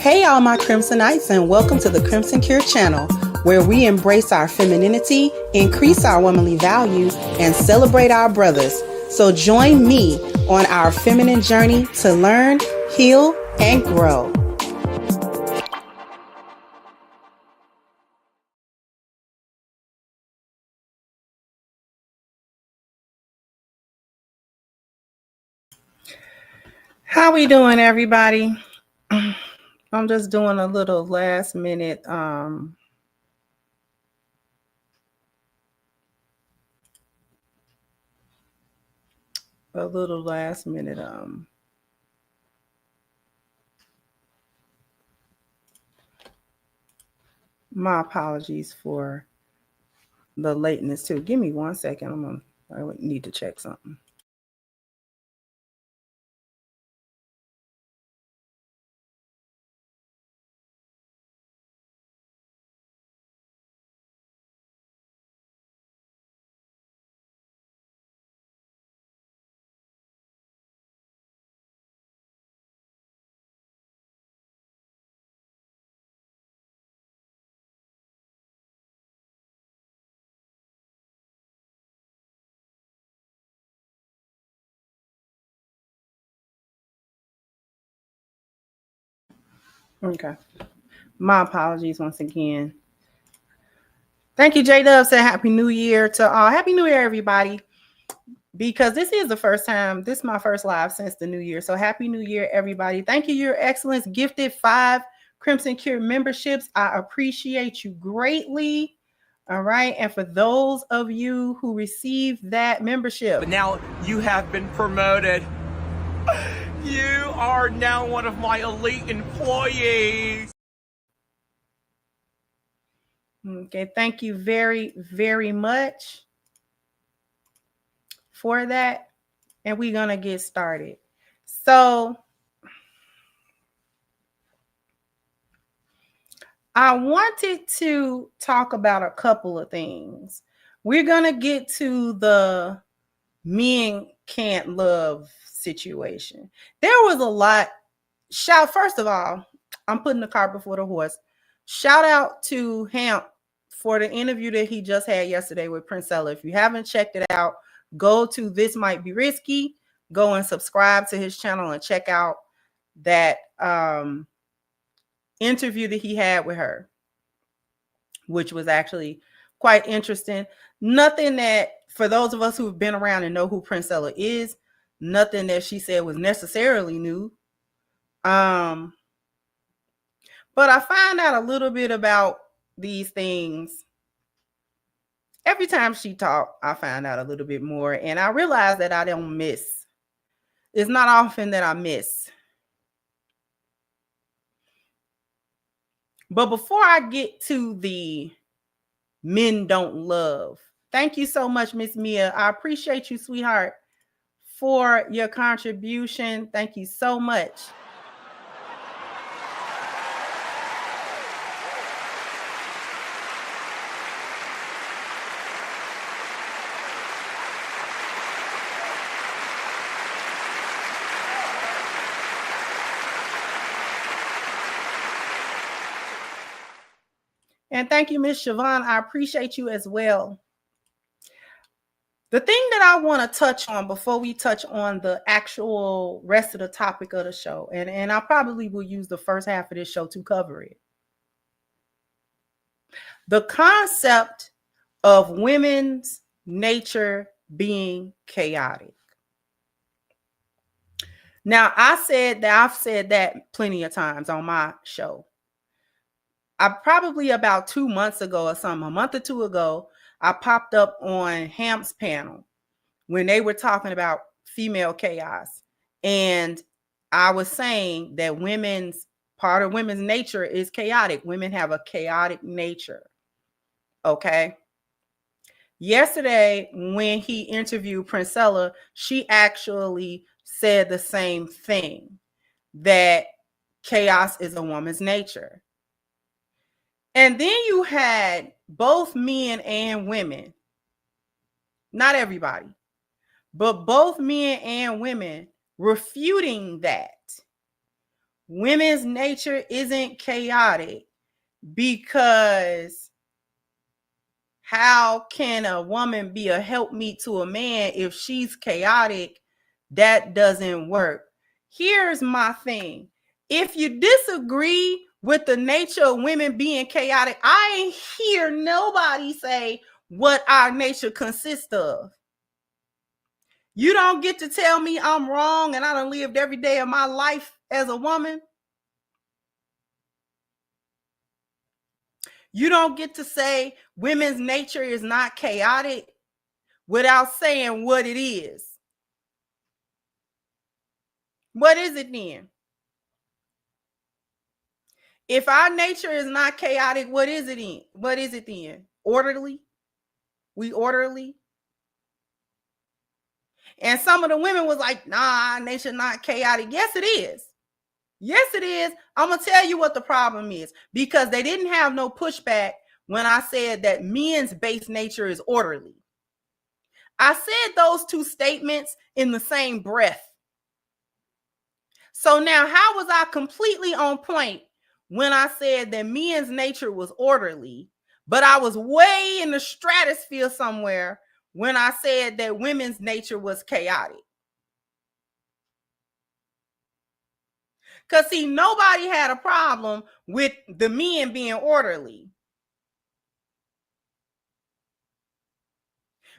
Hey all my Crimsonites, and welcome to the Crimson Cure channel, where we embrace our femininity, increase our womanly values, and celebrate our brothers. So join me on our feminine journey to learn, heal, and grow. How we doing, everybody? I'm just doing a little last minute my apologies for the lateness too. Give me 1 second. I need to check something. Okay. My apologies once again. Thank you, J-Dub. Said Happy New Year to all. Happy New Year, everybody. Because this is the first time, this is my first live since the new year. So Happy New Year, everybody. Thank you, Your Excellence. Gifted 5 Crimson Cure memberships. I appreciate you greatly. All right. And for those of you who received that membership. But now you have been promoted. You are now one of my elite employees. Okay. Thank you very, very much for that. And we're going to get started. So I wanted to talk about a couple of things. We're going to get to the men can't love situation. There was a lot. First of all, I'm putting the cart before the horse. Shout out to Hamp for the interview that he just had yesterday with Princella. If you haven't checked it out, go to This Might Be Risky. Go and subscribe to his channel and check out that interview that he had with her, which was actually quite interesting. Nothing that, for those of us who've been around and know who Princella is, nothing that she said was necessarily new. But I find out a little bit about these things. Every time she talked, I find out a little bit more. And I realize that I don't miss. It's not often that I miss. But before I get to the men don't love, thank you so much, Miss Mia. I appreciate you, sweetheart, for your contribution. Thank you so much. And thank you, Miss Siobhan. I appreciate you as well. The thing that I want to touch on before we touch on the actual rest of the topic of the show, and I probably will use the first half of this show to cover it. The concept of women's nature being chaotic. Now, I've said that plenty of times on my show. I probably about 2 months ago or something, a month or two ago, I popped up on Hamp's panel when they were talking about female chaos. And I was saying that part of women's nature is chaotic. Women have a chaotic nature. Okay. Yesterday, when he interviewed Princella, she actually said the same thing, that chaos is a woman's nature. And then you had both men and women, not everybody, but both men and women refuting that women's nature isn't chaotic, because how can a woman be a helpmeet to a man if she's chaotic? That doesn't work. Here's my thing. If you disagree with the nature of women being chaotic, I ain't hear nobody say what our nature consists of. You don't get to tell me I'm wrong and I done lived every day of my life as a woman. You don't get to say women's nature is not chaotic without saying what it is. What is it then? If our nature is not chaotic, what is it in? What is it then? Orderly? We orderly? And some of the women was like, nah, our nature not chaotic. Yes, it is. Yes, it is. I'm going to tell you what the problem is. Because they didn't have no pushback when I said that men's base nature is orderly. I said those two statements in the same breath. So now, how was I completely on point when I said that men's nature was orderly, but I was way in the stratosphere somewhere when I said that women's nature was chaotic? Because, see, nobody had a problem with the men being orderly.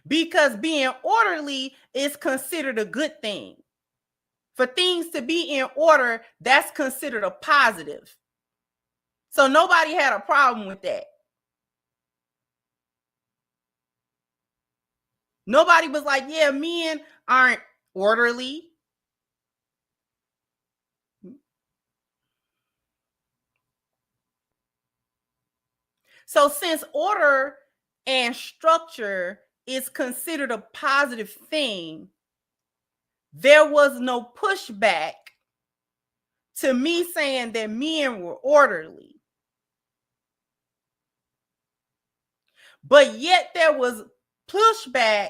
Because being orderly is considered a good thing. For things to be in order, that's considered a positive. So nobody had a problem with that. Nobody was like, yeah, men aren't orderly. So since order and structure is considered a positive thing, there was no pushback to me saying that men were orderly. But yet there was pushback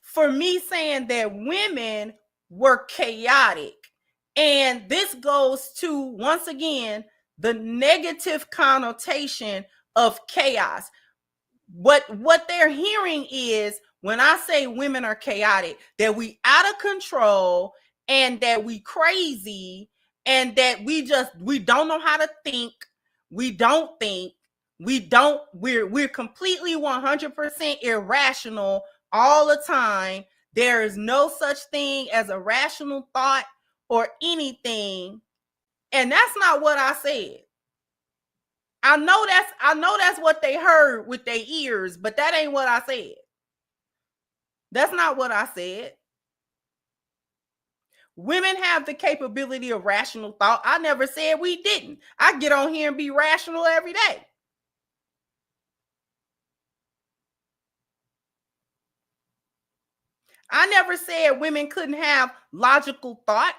for me saying that women were chaotic. And this goes to, once again, the negative connotation of chaos. What they're hearing is, when I say women are chaotic, that we out of control and that we crazy and that we don't know how to think. We don't think. We're completely 100% irrational all the time. There is no such thing as a rational thought or anything. And that's not what I said. I know that's what they heard with their ears, but that ain't what I said. That's not what I said. Women have the capability of rational thought. I never said we didn't. I get on here and be rational every day. I never said women couldn't have logical thought.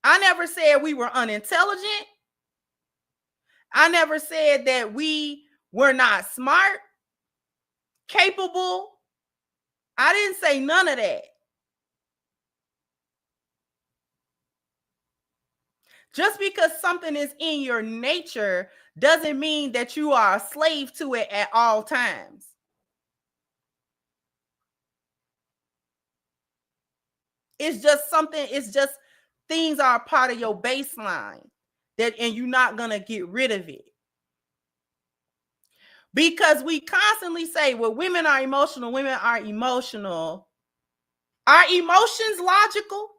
I never said we were unintelligent. I never said that we were not smart, capable. I didn't say none of that. Just because something is in your nature doesn't mean that you are a slave to it at all times. It's just something, it's just things are a part of your baseline and you're not going to get rid of it. Because we constantly say, well, women are emotional, women are emotional. Are emotions logical?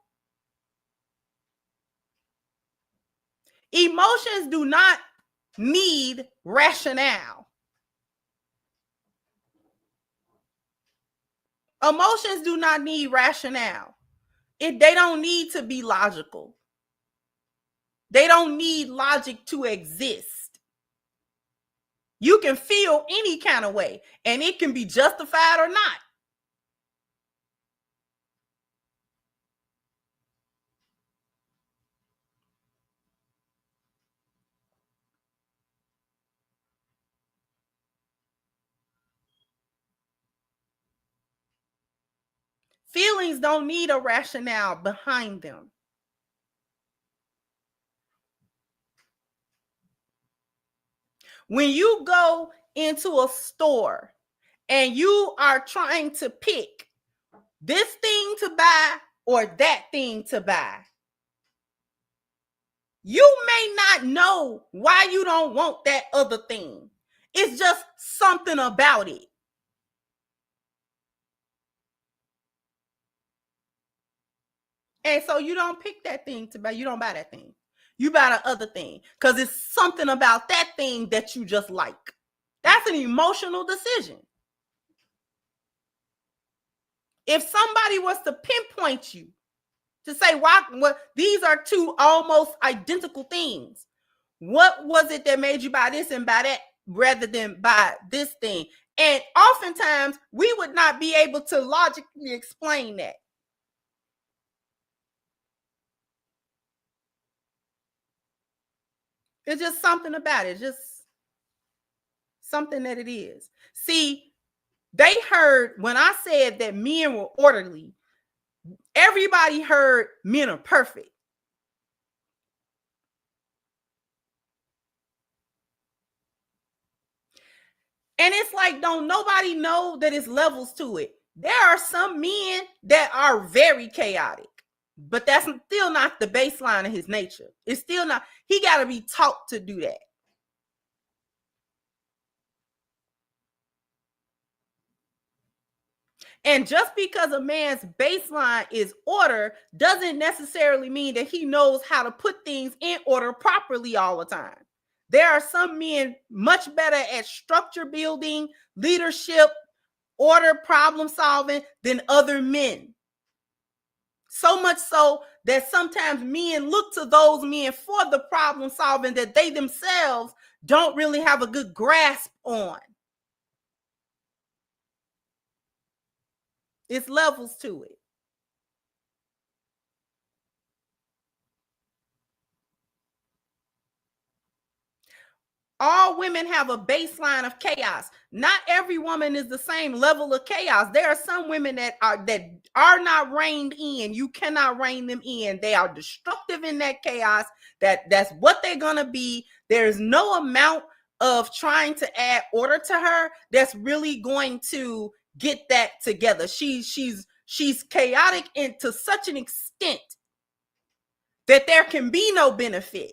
Emotions do not need rationale. Emotions do not need rationale. They don't need to be logical. They don't need logic to exist. You can feel any kind of way, and it can be justified or not. Feelings don't need a rationale behind them. When you go into a store and you are trying to pick this thing to buy or that thing to buy, you may not know why you don't want that other thing. It's just something about it. And so you don't pick that thing to buy. You don't buy that thing. You buy the other thing because it's something about that thing that you just like. That's an emotional decision. If somebody was to pinpoint you to say, why, these are two almost identical things, what was it that made you buy this and buy that rather than buy this thing? And oftentimes we would not be able to logically explain that. It's just something about it. It's just something that it is. See, they heard when I said that men were orderly, everybody heard men are perfect. And it's like, don't nobody know that it's levels to it. There are some men that are very chaotic, but that's still not the baseline of his nature. It's still not, he got to be taught to do that. And just because a man's baseline is order doesn't necessarily mean that he knows how to put things in order properly all the time. There are some men much better at structure building, leadership, order, problem solving than other men. So much so that sometimes men look to those men for the problem solving that they themselves don't really have a good grasp on. It's levels to it. All women have a baseline of chaos. Not every woman is the same level of chaos. There are some women that are not reined in. You cannot rein them in. They are destructive in that chaos. That's what they're gonna be. There's no amount of trying to add order to her that's really going to get that together. She's chaotic to such an extent that there can be no benefit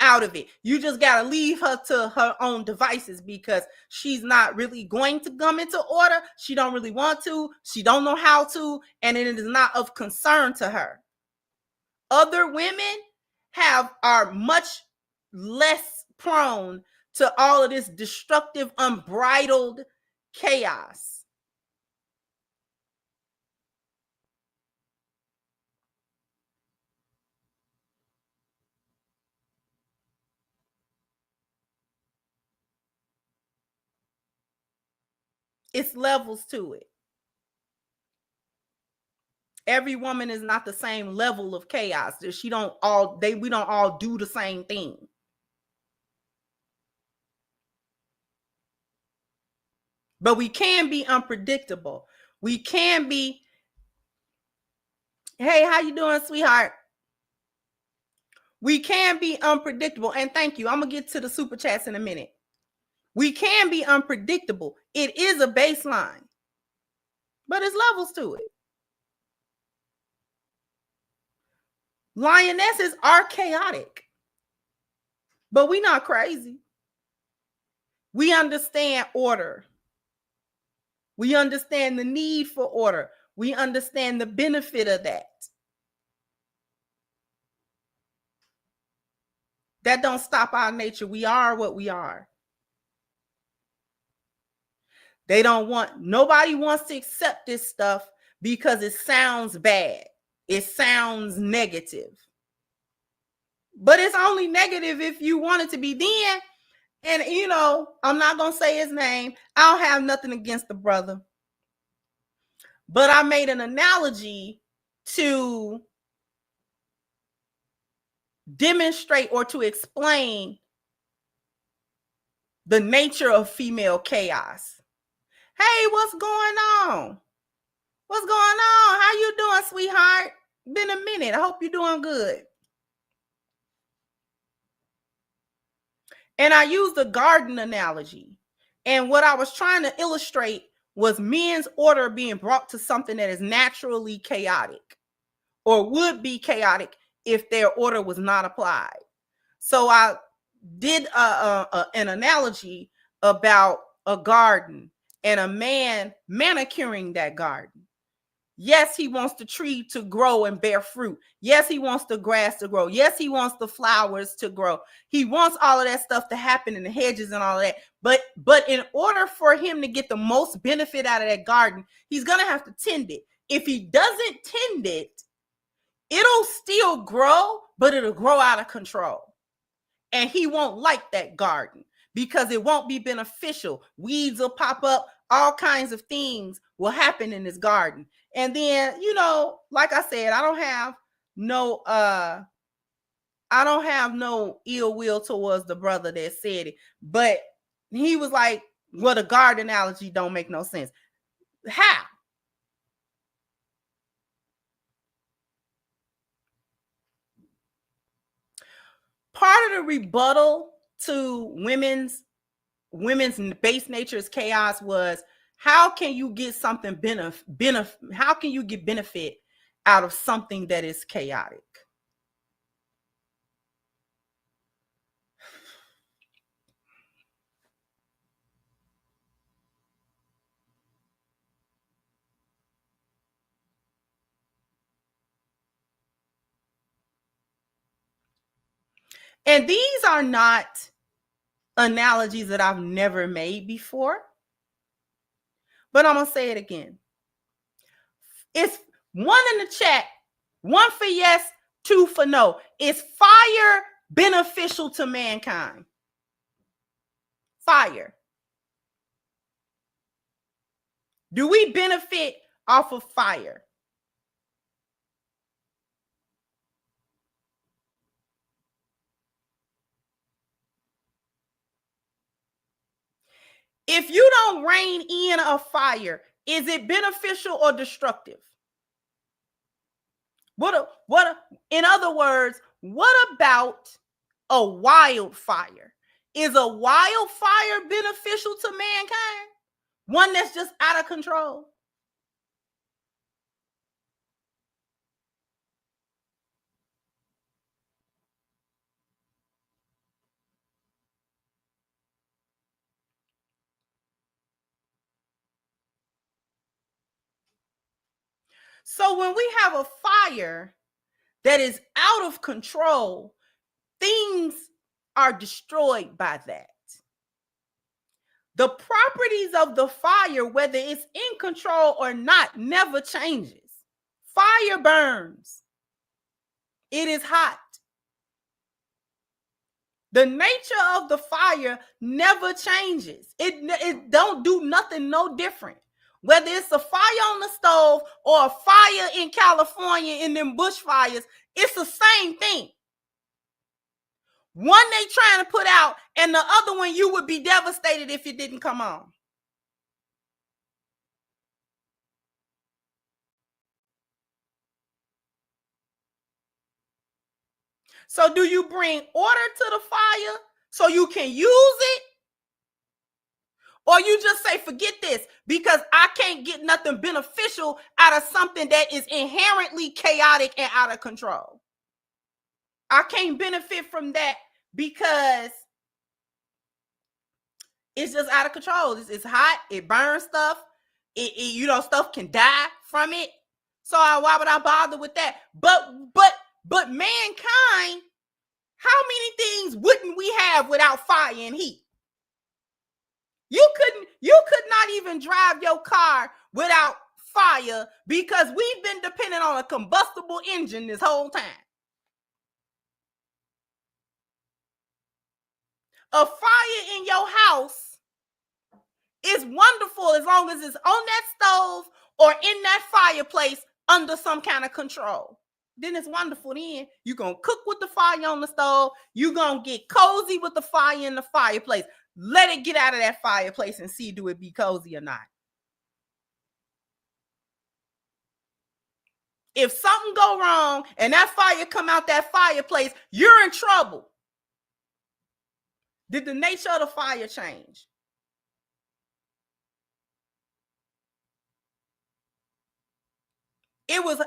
out of it. You just got to leave her to her own devices because she's not really going to come into order. She don't really want to. She don't know how to, and it is not of concern to her. Other women are much less prone to all of this destructive, unbridled chaos. It's levels to it. Every woman is not the same level of chaos. We don't all do the same thing. But we can be unpredictable. We can be, hey, how you doing, sweetheart? We can be unpredictable. And thank you. I'm going to get to the super chats in a minute. We can be unpredictable. It is a baseline, but it's levels to it. Lionesses are chaotic, but we're not crazy. We understand order. We understand the need for order. We understand the benefit of that. That don't stop our nature. We are what we are. Nobody wants to accept this stuff because it sounds bad. It sounds negative. But it's only negative if you want it to be then. And, I'm not going to say his name. I don't have nothing against the brother. But I made an analogy to demonstrate or to explain the nature of female chaos. Hey, what's going on? What's going on? How you doing, sweetheart? Been a minute. I hope you're doing good. And I used the garden analogy. And what I was trying to illustrate was men's order being brought to something that is naturally chaotic or would be chaotic if their order was not applied. So I did an analogy about a garden and a man manicuring that garden. Yes, he wants the tree to grow and bear fruit. Yes, he wants the grass to grow. Yes, he wants the flowers to grow. He wants all of that stuff to happen in the hedges and all of that. But in order for him to get the most benefit out of that garden, he's going to have to tend it. If he doesn't tend it, it'll still grow, but it'll grow out of control. And he won't like that garden because it won't be beneficial. Weeds will pop up. All kinds of things will happen in this garden. And then, you know, like I said, I don't have no ill will towards the brother that said it. But he was like, well, the garden analogy don't make no sense. How? Part of the rebuttal to women's base nature's chaos was, how can you get something how can you get benefit out of something that is chaotic? And these are not analogies that I've never made before, but I'm gonna say it again. It's one in the chat, one for yes, two for no. Is fire beneficial to mankind? Fire. Do we benefit off of fire? If you don't rein in a fire, is it beneficial or destructive? In other words, what about a wildfire? Is a wildfire beneficial to mankind? One that's just out of control? So when we have a fire that is out of control, things are destroyed by that. The properties of the fire, whether it's in control or not, never changes. Fire burns. It is hot. The nature of the fire never changes. It don't do nothing no different. Whether it's a fire on the stove or a fire in California in them bushfires, it's the same thing. One they trying to put out, and the other one you would be devastated if it didn't come on. So do you bring order to the fire so you can use it? Or you just say, forget this, because I can't get nothing beneficial out of something that is inherently chaotic and out of control. I can't benefit from that because it's just out of control. It's hot. It burns stuff. Stuff can die from it. So why would I bother with that? But mankind, how many things wouldn't we have without fire and heat? You could not even drive your car without fire because we've been dependent on a combustible engine this whole time. A fire in your house is wonderful as long as it's on that stove or in that fireplace under some kind of control. Then it's wonderful. Then you're going to cook with the fire on the stove. You're going to get cozy with the fire in the fireplace. Let it get out of that fireplace and see, do it be cozy or not. If something go wrong and that fire come out that fireplace, you're in trouble. Did the nature of the fire change? It was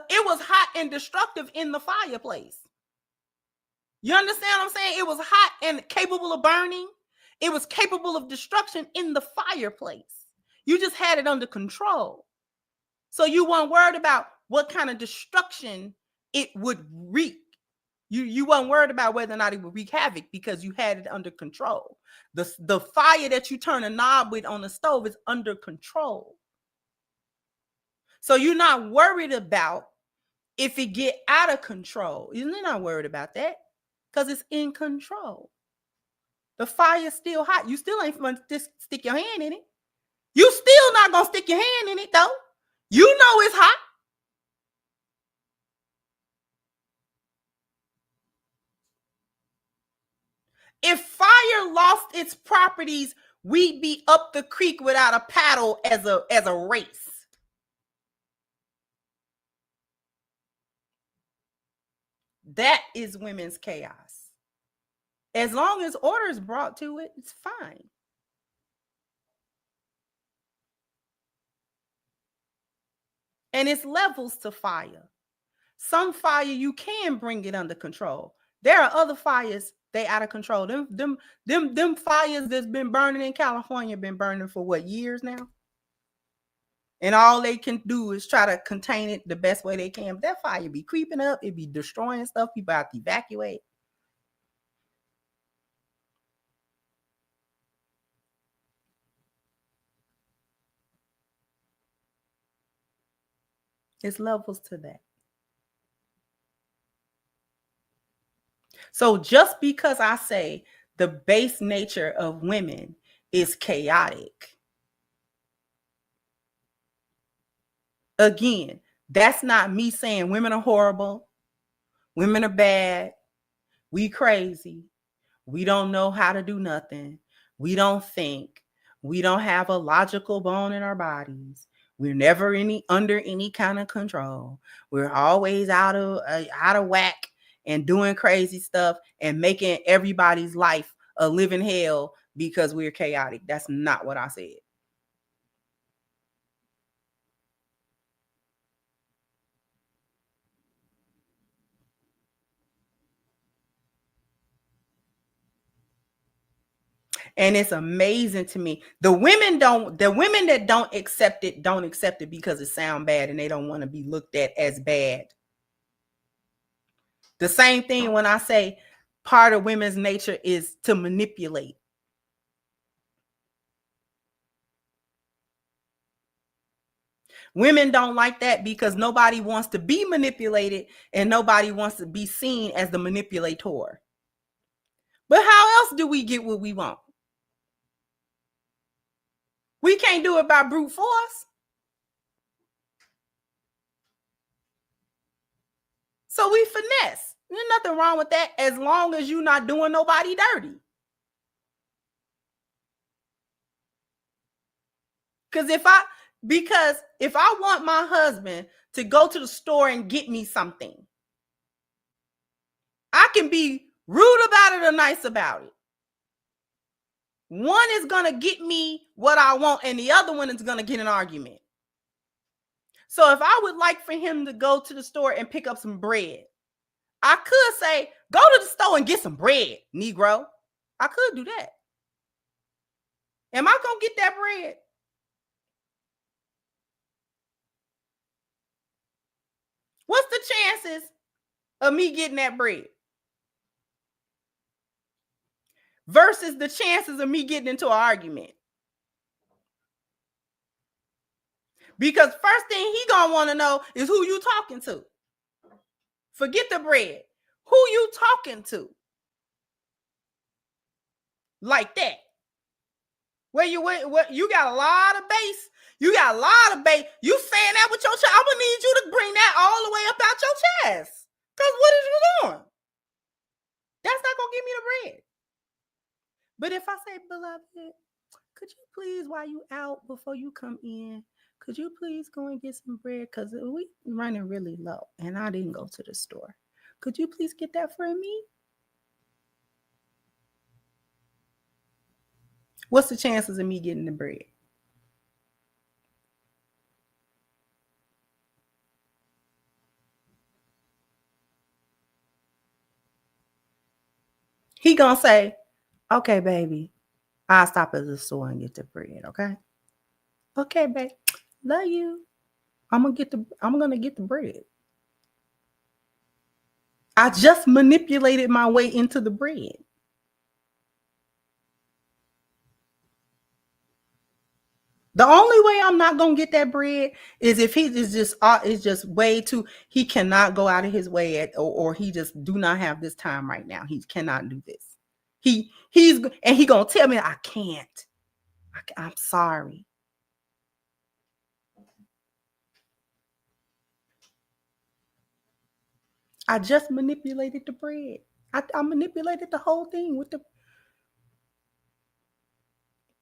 hot and destructive in the fireplace. You understand what I'm saying? It was hot and capable of burning. It was capable of destruction in the fireplace. You just had it under control. So you weren't worried about what kind of destruction it would wreak. You weren't worried about whether or not it would wreak havoc because you had it under control. The fire that you turn a knob with on the stove is under control. So you're not worried about if it get out of control. You're not worried about that because it's in control. The fire's still hot. You still ain't going to stick your hand in it. You still not going to stick your hand in it, though. You know it's hot. If fire lost its properties, we'd be up the creek without a paddle as a race. That is women's chaos. As long as order is brought to it, it's fine. And it's levels to fire. Some fire, you can bring it under control. There are other fires, they out of control. Them fires that's been burning in California been burning for what, years now? And all they can do is try to contain it the best way they can. But that fire be creeping up. It be destroying stuff. People have to evacuate. It's levels to that. So just because I say the base nature of women is chaotic, again, that's not me saying women are horrible, women are bad, we crazy, we don't know how to do nothing, we don't think, we don't have a logical bone in our bodies, we're never under any kind of control, we're always out of whack and doing crazy stuff and making everybody's life a living hell because we're chaotic. That's not what I said. And it's amazing to me. The women that don't accept it because it sounds bad and they don't want to be looked at as bad. The same thing when I say part of women's nature is to manipulate. Women don't like that because nobody wants to be manipulated and nobody wants to be seen as the manipulator. But how else do we get what we want? We can't do it by brute force. So we finesse. There's nothing wrong with that as long as you're not doing nobody dirty. Because if I want my husband to go to the store and get me something, I can be rude about it or nice about it. One is going to get me what I want and the other one is going to get an argument. So if I would like for him to go to the store and pick up some bread, I could say, go to the store and get some bread, Negro. I could do that. Am I going to get that bread? What's the chances of me getting that bread versus the chances of me getting into an argument? Because first thing he gonna want to know is who you talking to. Forget the bread. Who you talking to? Like that. Where you got a lot of base. You got a lot of base. You saying that with your chest. I'm gonna need you to bring that all the way up out your chest. Because what is you doing? That's not gonna give me the bread. But if I say, beloved, could you please, while you out before you come in, could you please go and get some bread? Because we running really low and I didn't go to the store. Could you please get that for me? What's the chances of me getting the bread? He gonna say, okay, baby, I'll stop at the store and get the bread, okay? Okay, babe. Love you. I'm gonna get the bread. I just manipulated my way into the bread. The only way I'm not gonna get that bread is if he is just way too. He cannot go out of his way or he just do not have this time right now. He cannot do this. He's gonna tell me I can't. I'm sorry. I just manipulated the bread. I manipulated the whole thing with the.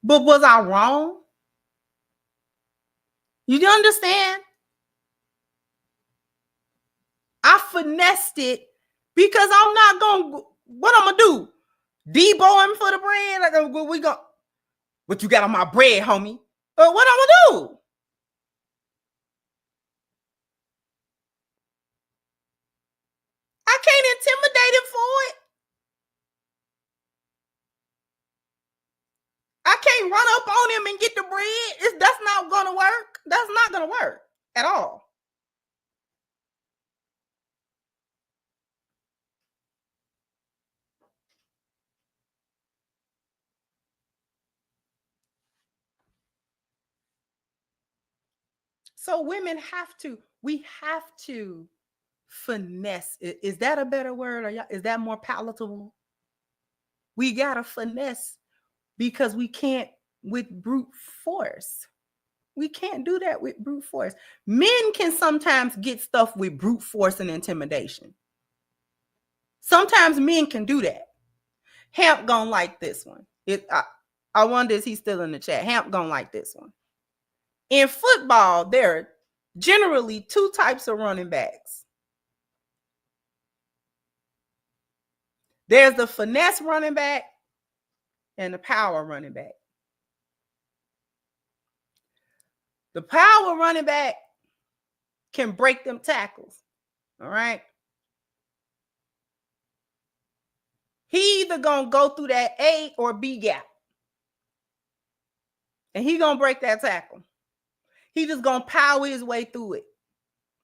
But was I wrong? You understand? I finessed it because I'm not gonna. What I'm gonna do? Debo him for the bread? Like we go. What you got on my bread, homie? What I'm gonna do? I can't intimidate him for it. I can't run up on him and get the bread. That's not gonna work. That's not gonna work at all. So women we have to finesse. Is that a better word, or is that more palatable? We gotta finesse because we can't with brute force. We can't do that with brute force. Men can sometimes get stuff with brute force and intimidation. Sometimes men can do that. Hamp gonna like this one. I wonder if he's still in the chat. Hamp gonna like this one. In football, there are generally two types of running backs. There's the finesse running back and the power running back. The power running back can break them tackles. All right. He either gonna go through that A or B gap. And he gonna break that tackle. He just gonna power his way through it.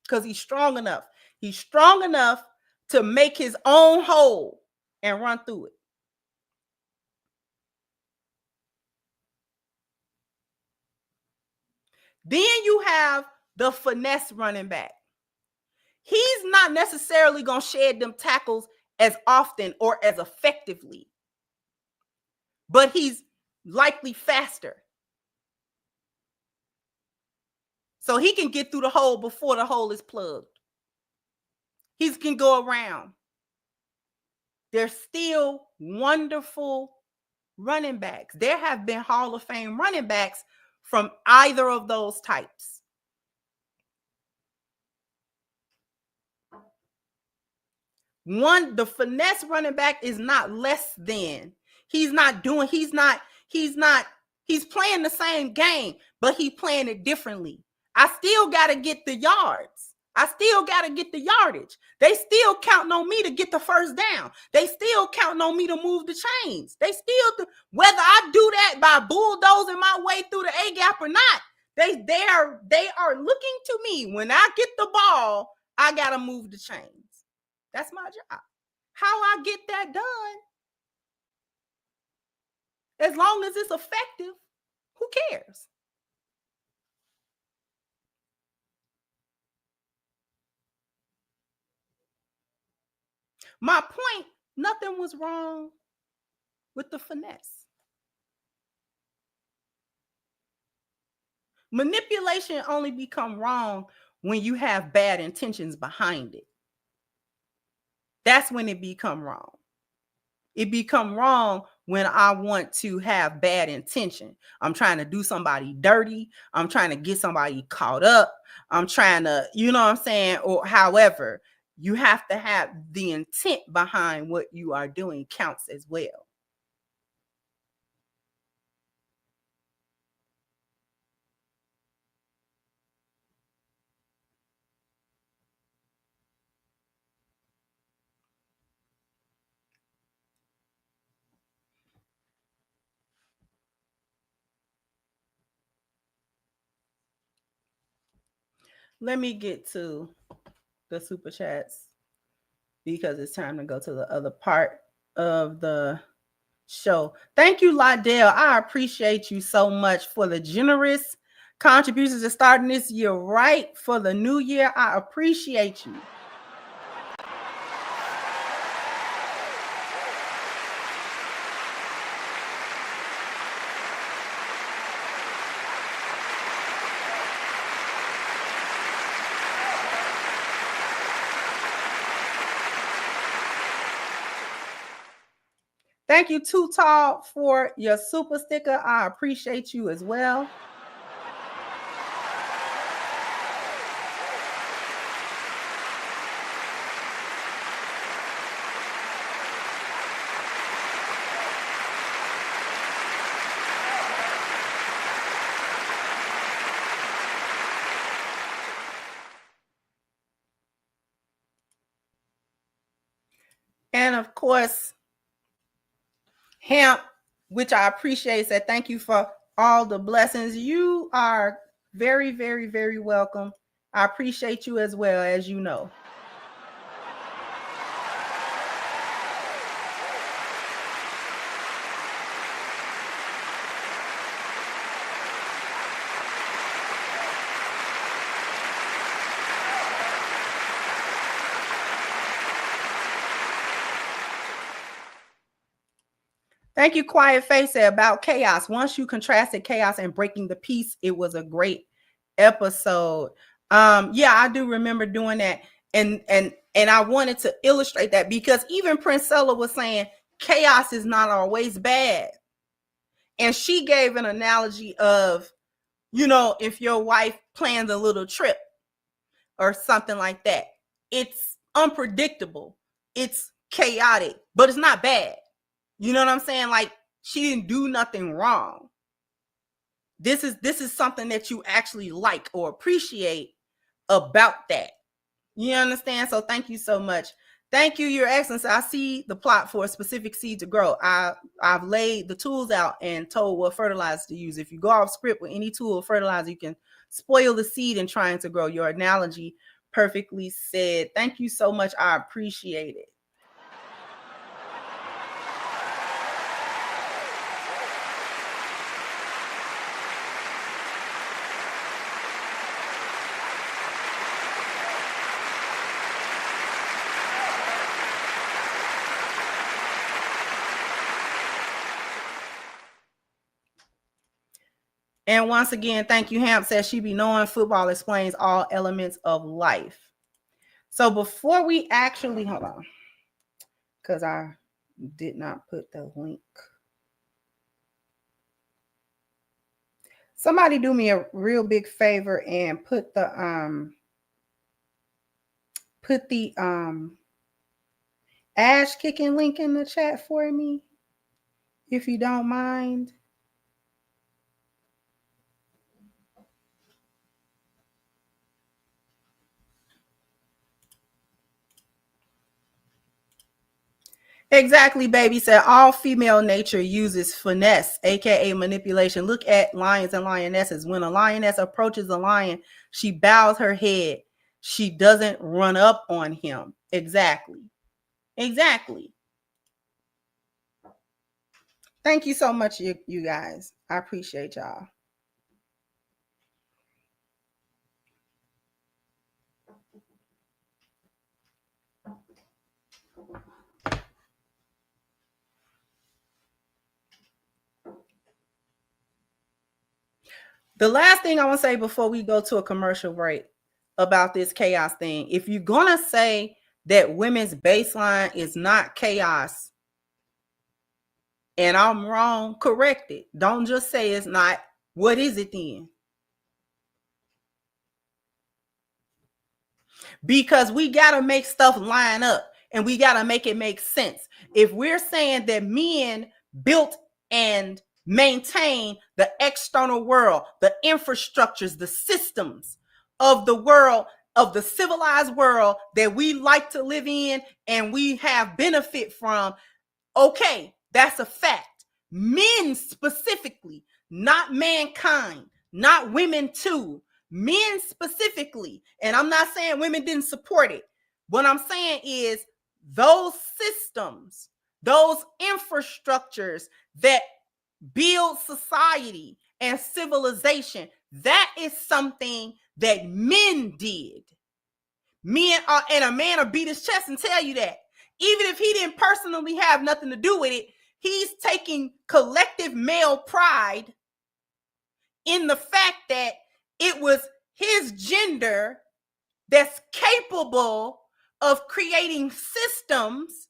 Because he's strong enough. He's strong enough to make his own hole and run through it. Then you have the finesse running back. He's not necessarily going to shed them tackles as often or as effectively, but he's likely faster. So he can get through the hole before the hole is plugged. He can go around. They're still wonderful running backs. There have been Hall of Fame running backs from either of those types. The finesse running back is not less than. He's playing the same game, but he's playing it differently. I still got to get the yards. I still got to get the yardage. They still counting on me to get the first down. They still counting on me to move the chains. Whether I do that by bulldozing my way through the A gap or not, they are looking to me. When I get the ball, I got to move the chains. That's my job. How I get that done, as long as it's effective, who cares? My point, nothing was wrong with the finesse. Manipulation only become wrong when you have bad intentions behind it. That's when it become wrong. It become wrong when I want to have bad intention. I'm trying to do somebody dirty. I'm trying to get somebody caught up. I'm trying to, you know what I'm saying? Or however, you have to have the intent behind what you are doing counts as well. let me get to the super chats because it's time to go to the other part of the show. Thank you, Lydell. I appreciate you so much for the generous contributions to starting this year right for the new year. I appreciate you. Thank you, Too Tall, for your super sticker. I appreciate you as well. And of course, Hemp, which I appreciate, said thank you for all the blessings. You are very, very, very welcome. I appreciate you as well, as you know. Thank you, Quiet Face, about chaos. Once you contrasted chaos and breaking the peace, it was a great episode. Yeah, I do remember doing that. And I wanted to illustrate that because even Princella was saying chaos is not always bad. And she gave an analogy of, you know, if your wife plans a little trip or something like that, it's unpredictable, it's chaotic, but it's not bad. You know what I'm saying? Like, she didn't do nothing wrong. This is something that you actually like or appreciate about that. You understand? So thank you so much. Thank you, Your Excellency. I see the plot for a specific seed to grow. I've laid the tools out and told what fertilizer to use. If you go off script with any tool or fertilizer, you can spoil the seed in trying to grow. Your analogy perfectly said. Thank you so much. I appreciate it. And once again, thank you. Hamp says she be knowing football explains all elements of life. So before we actually, hold on, because I did not put the link. Somebody do me a real big favor and put the ash kicking link in the chat for me, if you don't mind. Exactly, baby. Said all female nature uses finesse, aka manipulation. Look at lions and lionesses. When a lioness approaches a lion, she bows her head. She doesn't run up on him. Exactly. Exactly. Thank you so much, you guys. I appreciate y'all. The last thing I want to say before we go to a commercial break about this chaos thing, if you're going to say that women's baseline is not chaos and I'm wrong, correct it. Don't just say it's not. What is it then? Because we got to make stuff line up and we got to make it make sense. If we're saying that men built and maintain the external world, the infrastructures, the systems of the world, of the civilized world that we like to live in and we have benefit from, okay, that's a fact. Men specifically, not mankind, not women too. men specifically, and I'm not saying women didn't support it. What I'm saying is those systems, those infrastructures that build society and civilization, that is something that men did. Men are, and a man will beat his chest and tell you that. Even if he didn't personally have nothing to do with it, he's taking collective male pride in the fact that it was his gender that's capable of creating systems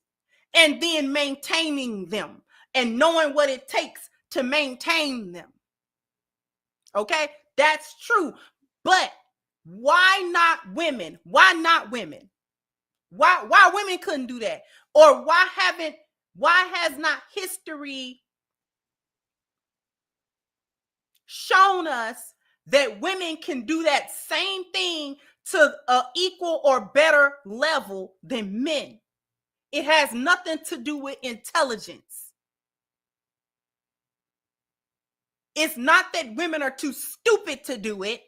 and then maintaining them and knowing what it takes to maintain them. Okay, that's true. But why not women? Why not women? Why women couldn't do that? Or why has not history shown us that women can do that same thing to an equal or better level than men? It has nothing to do with intelligence. It's not that women are too stupid to do it.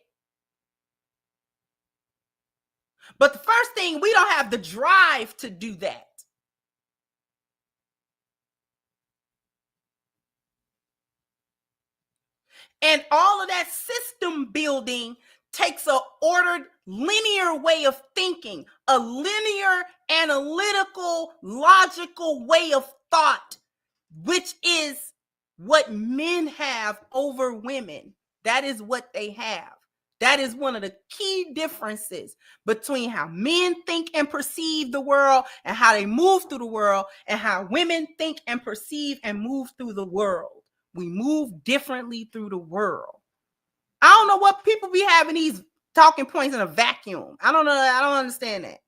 But the first thing, we don't have the drive to do that. And all of that system building takes an ordered, linear way of thinking, a linear, analytical, logical way of thought, which is what men have over women. That is what they have. That is one of the key differences between how men think and perceive the world and how they move through the world, and how women think and perceive and move through the world. We move differently through the world. I don't know what people be having these talking points in a vacuum. I don't know. I don't understand that.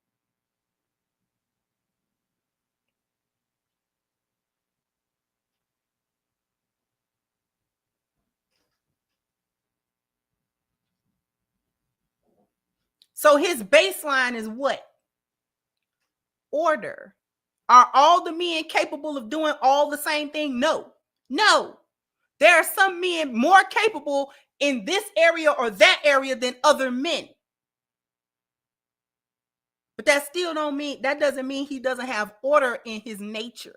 So his baseline is what? Order. Are all the men capable of doing all the same thing? No. No. There are some men more capable in this area or that area than other men. But that still doesn't mean he doesn't have order in his nature.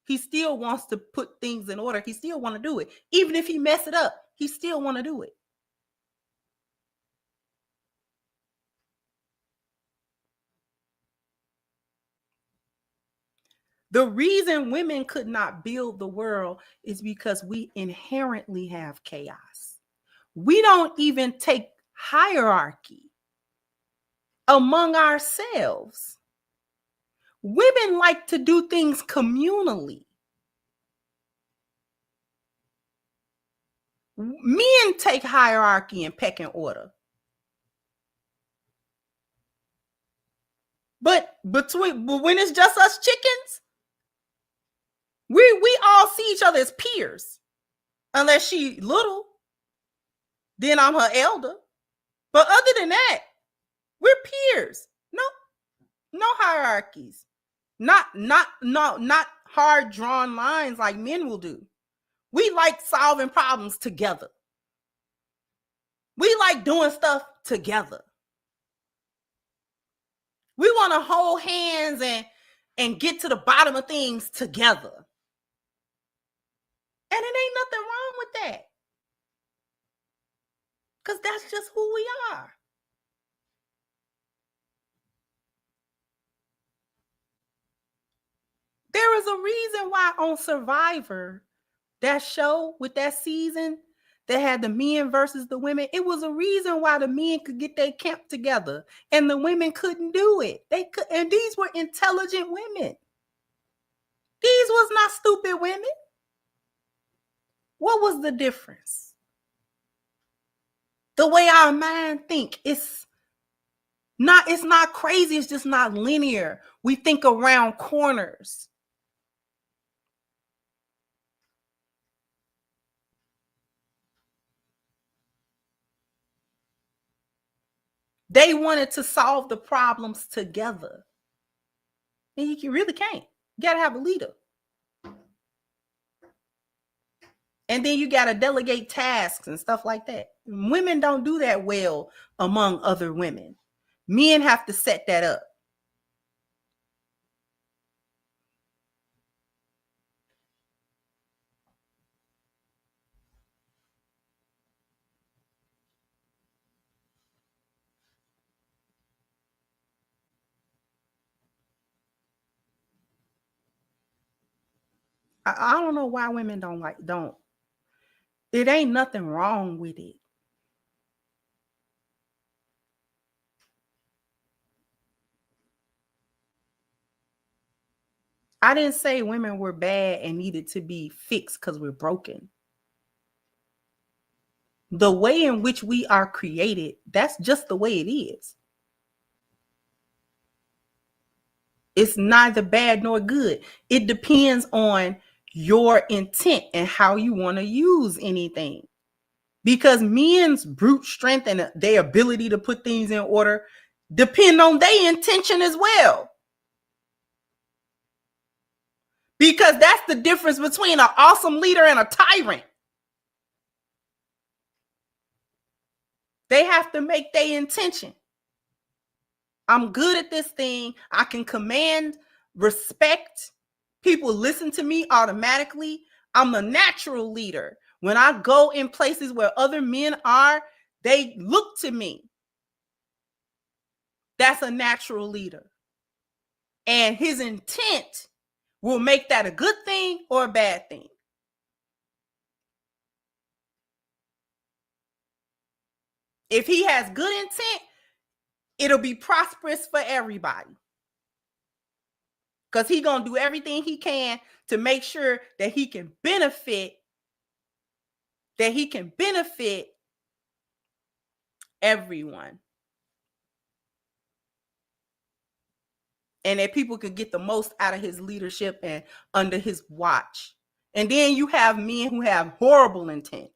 He still wants to put things in order. He still want to do it. Even if he mess it up, he still want to do it. The reason women could not build the world is because we inherently have chaos. We don't even take hierarchy among ourselves. Women like to do things communally. Men take hierarchy and pecking order. But when it's just us chickens, we all see each other as peers. Unless she little, then I'm her elder. But other than that, we're peers. No hierarchies. Not hard drawn lines like men will do. We like solving problems together. We like doing stuff together. We want to hold hands and get to the bottom of things together. And it ain't nothing wrong with that. Because that's just who we are. There is a reason why on Survivor, that show with that season that had the men versus the women, it was a reason why the men could get their camp together and the women couldn't do it. They could, and these were intelligent women. These was not stupid women. What was the difference? The way our mind think, it's not crazy, it's just not linear. We think around corners. They wanted to solve the problems together. And you really can't. You gotta have a leader. And then you got to delegate tasks and stuff like that. Women don't do that well among other women. Men have to set that up. I don't know why women don't. It ain't nothing wrong with it. I didn't say women were bad and needed to be fixed because we're broken. The way in which we are created, that's just the way it is. It's neither bad nor good. It depends on your intent and how you want to use anything. Because men's brute strength and their ability to put things in order depend on their intention as well. Because that's the difference between an awesome leader and a tyrant. They have to make their intention. I'm good at this thing. I can command respect. People listen to me automatically. I'm a natural leader. When I go in places where other men are, they look to me. That's a natural leader. And his intent will make that a good thing or a bad thing. If he has good intent, it'll be prosperous for everybody. Because he's going to do everything he can to make sure that he can benefit everyone. And that people could get the most out of his leadership and under his watch. And then you have men who have horrible intent.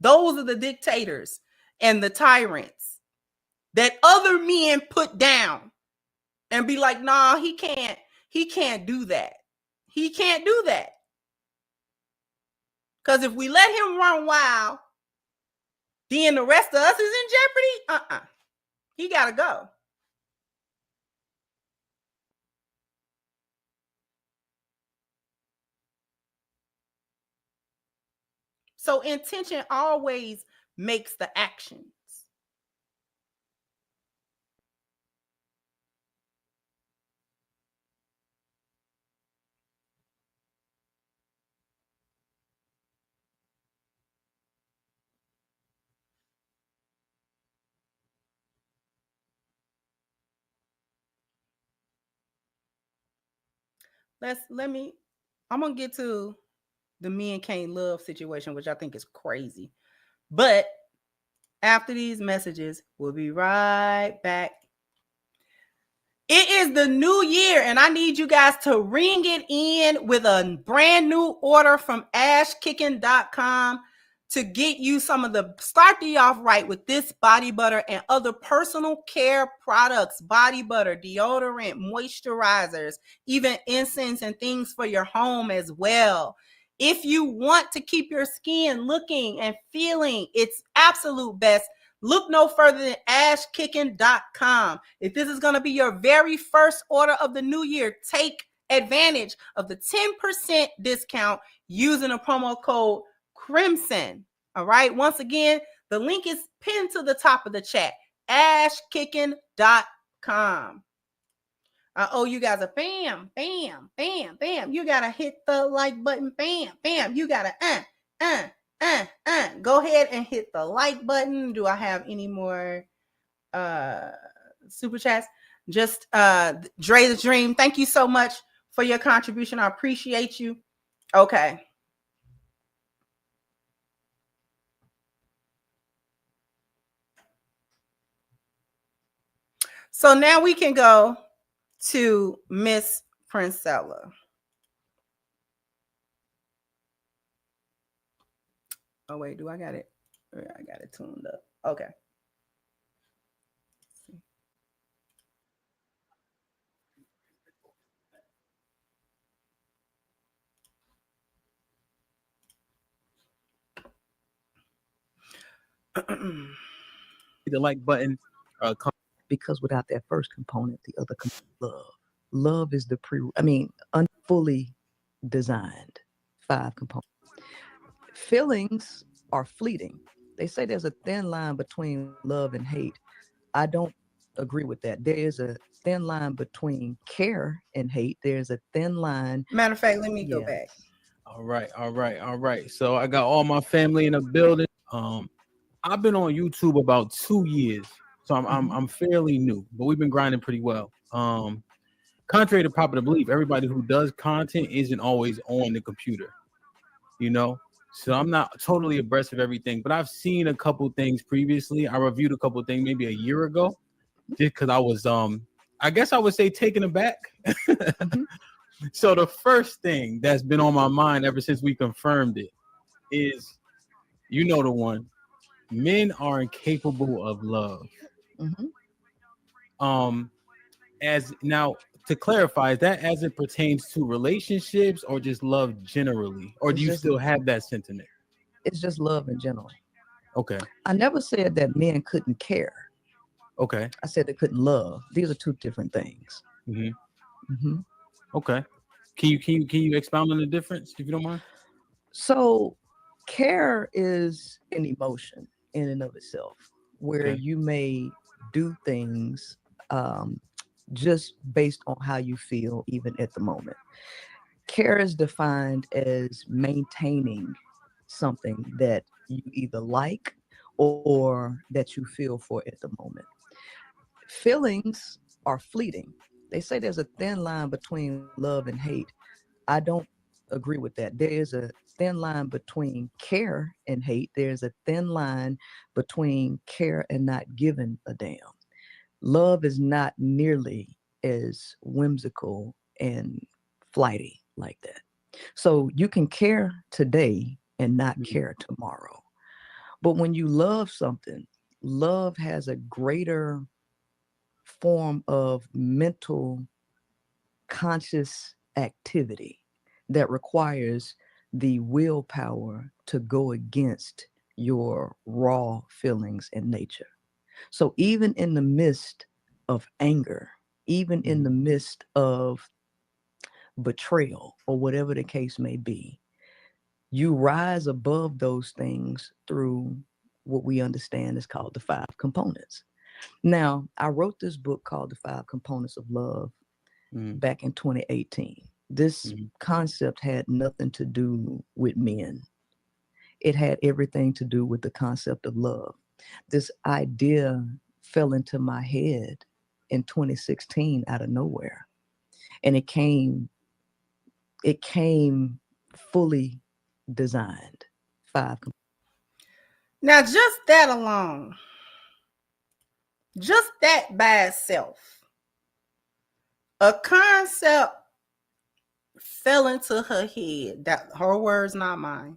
Those are the dictators and the tyrants that other men put down and be like, nah, he can't do that. He can't do that. Because if we let him run wild, then the rest of us is in jeopardy. He got to go. So intention always makes the actions. I'm going to get to the men can't love situation, which I think is crazy. But after these messages, we'll be right back. It is the new year, and I need you guys to ring it in with a brand new order from ashkicking.com to get you start the off right with this body butter and other personal care products, body butter, deodorant, moisturizers, even incense and things for your home as well. If you want to keep your skin looking and feeling its absolute best, look no further than ashkicking.com. If this is going to be your very first order of the new year, take advantage of the 10% discount using a promo code Crimson. All right. Once again, the link is pinned to the top of the chat. ashkicking.com. I owe you guys a bam, bam, bam, bam. You got to hit the like button. Bam, bam. You got to go ahead and hit the like button. Do I have any more super chats? Just Dre the Dream, thank you so much for your contribution. I appreciate you. Okay. So now we can go to Miss Princella. Oh wait, do I got it? I got it tuned up. Okay. the like button. Because without that first component, the other love. Love is the unfully designed 5 components. Feelings are fleeting. They say there's a thin line between love and hate. I don't agree with that. There is a thin line between care and hate. There's a thin line. Matter of fact, let me go back. All right. So I got all my family in the building. I've been on YouTube about 2 years, so I'm fairly new, but we've been grinding pretty well. Contrary to popular belief, everybody who does content isn't always on the computer, you know. So I'm not totally abreast of everything, but I've seen a couple things previously. I reviewed a couple things maybe a year ago, just because I was I guess I would say taken aback. So the first thing that's been on my mind ever since we confirmed it is, you know, the one, men are incapable of love. As now, to clarify, is that as it pertains to relationships or just love generally, or do you still have that sentiment? It's just love in general. Okay. I never said that men couldn't care. Okay. I said they couldn't love. These are 2 different things. Okay. Can you expound on the difference, if you don't mind? So, care is an emotion in and of itself, where you may do things just based on how you feel, even at the moment. Care is defined as maintaining something that you either like or that you feel for at the moment. Feelings are fleeting. They say there's a thin line between love and hate. I don't agree with that. There is a thin line between care and hate. There's a thin line between care and not giving a damn. Love is not nearly as whimsical and flighty like that. So you can care today and not care tomorrow. But when you love something, love has a greater form of mental conscious activity that requires the willpower to go against your raw feelings and nature. So even in the midst of anger, even in the midst of betrayal or whatever the case may be, you rise above those things through what we understand is called the 5 components. Now, I wrote this book called The 5 Components of Love back in 2018. This concept had nothing to do with men. It had everything to do with the concept of love. This idea fell into my head in 2016 out of nowhere. And it came fully designed. 5. Now, just that alone, just that by itself, a concept fell into her head. That her words, not mine.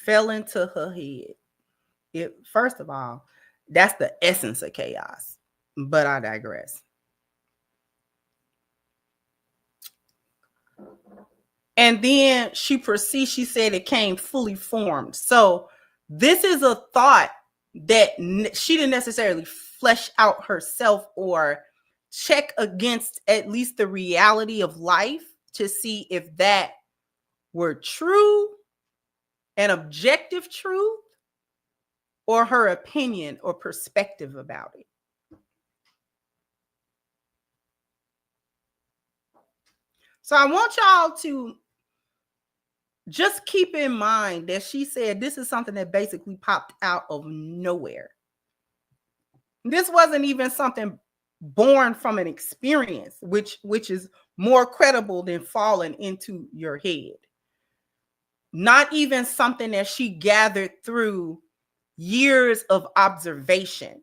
Fell into her head. First of all, that's the essence of chaos. But I digress. And then she said it came fully formed. So this is a thought that she didn't necessarily flesh out herself or check against at least the reality of life to see if that were true, an objective truth, or her opinion or perspective about it. So I want y'all to just keep in mind that she said this is something that basically popped out of nowhere. This wasn't even something born from an experience, which is more credible than falling into your head. Not even something that she gathered through years of observation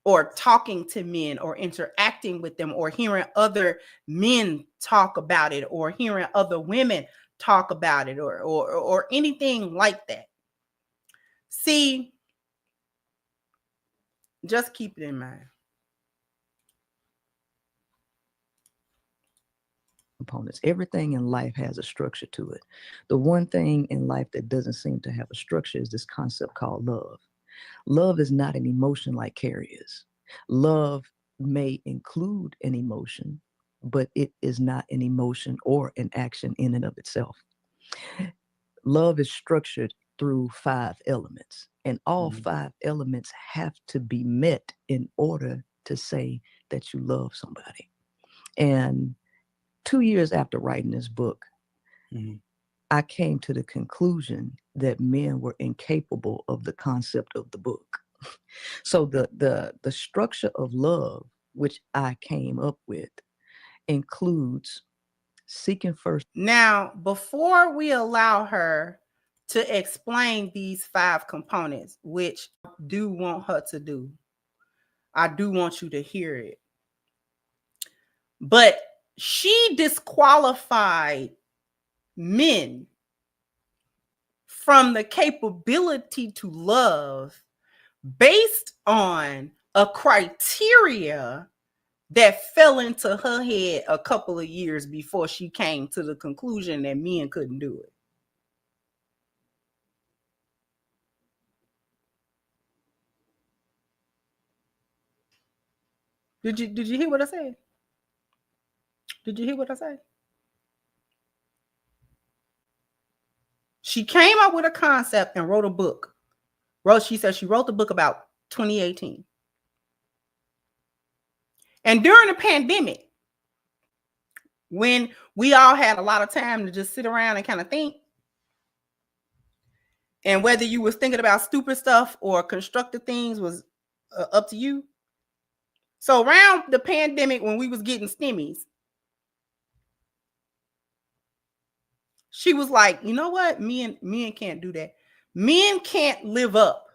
or talking to men or interacting with them or hearing other men talk about it or hearing other women talk about it or anything like that. See, just keep it in mind. components. Everything in life has a structure to it. The one thing in life that doesn't seem to have a structure is this concept called love. Love is not an emotion like care is. Love may include an emotion, but it is not an emotion or an action in and of itself. Love is structured through 5 elements, and all 5 elements have to be met in order to say that you love somebody. And 2 years after writing this book, I came to the conclusion that men were incapable of the concept of the book. So the structure of love, which I came up with, includes seeking first. Now, before we allow her to explain these 5 components, which I do want her to do, I do want you to hear it. But she disqualified men from the capability to love based on a criteria that fell into her head a couple of years before she came to the conclusion that men couldn't do it. Did you hear what I said? Did you hear what I said? She came up with a concept and wrote a book. She said she wrote the book about 2018. And during the pandemic, when we all had a lot of time to just sit around and kind of think, and whether you was thinking about stupid stuff or constructive things was up to you. So around the pandemic, when we was getting stimmies, she was like, you know what? Men can't do that. Men can't live up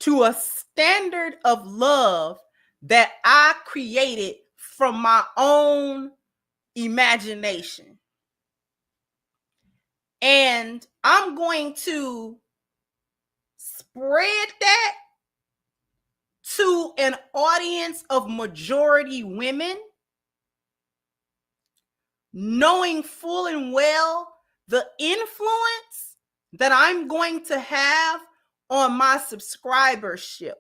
to a standard of love that I created from my own imagination. And I'm going to spread that to an audience of majority women, knowing full and well the influence that I'm going to have on my subscribership.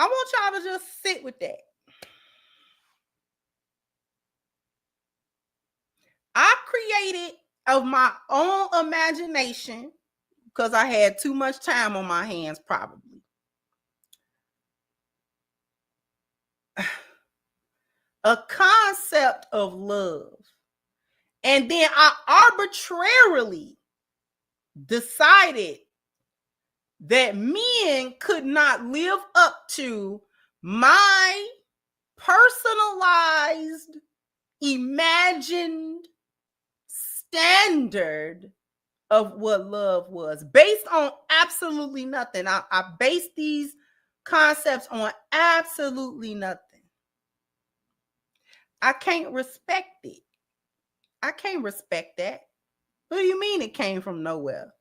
I want y'all to just sit with that. I created of my own imagination, because I had too much time on my hands, probably, a concept of love. And then I arbitrarily decided that men could not live up to my personalized, imagined standard of what love was, based on absolutely nothing. I based these concepts on absolutely nothing. I can't respect it. I can't respect that. What do you mean it came from nowhere?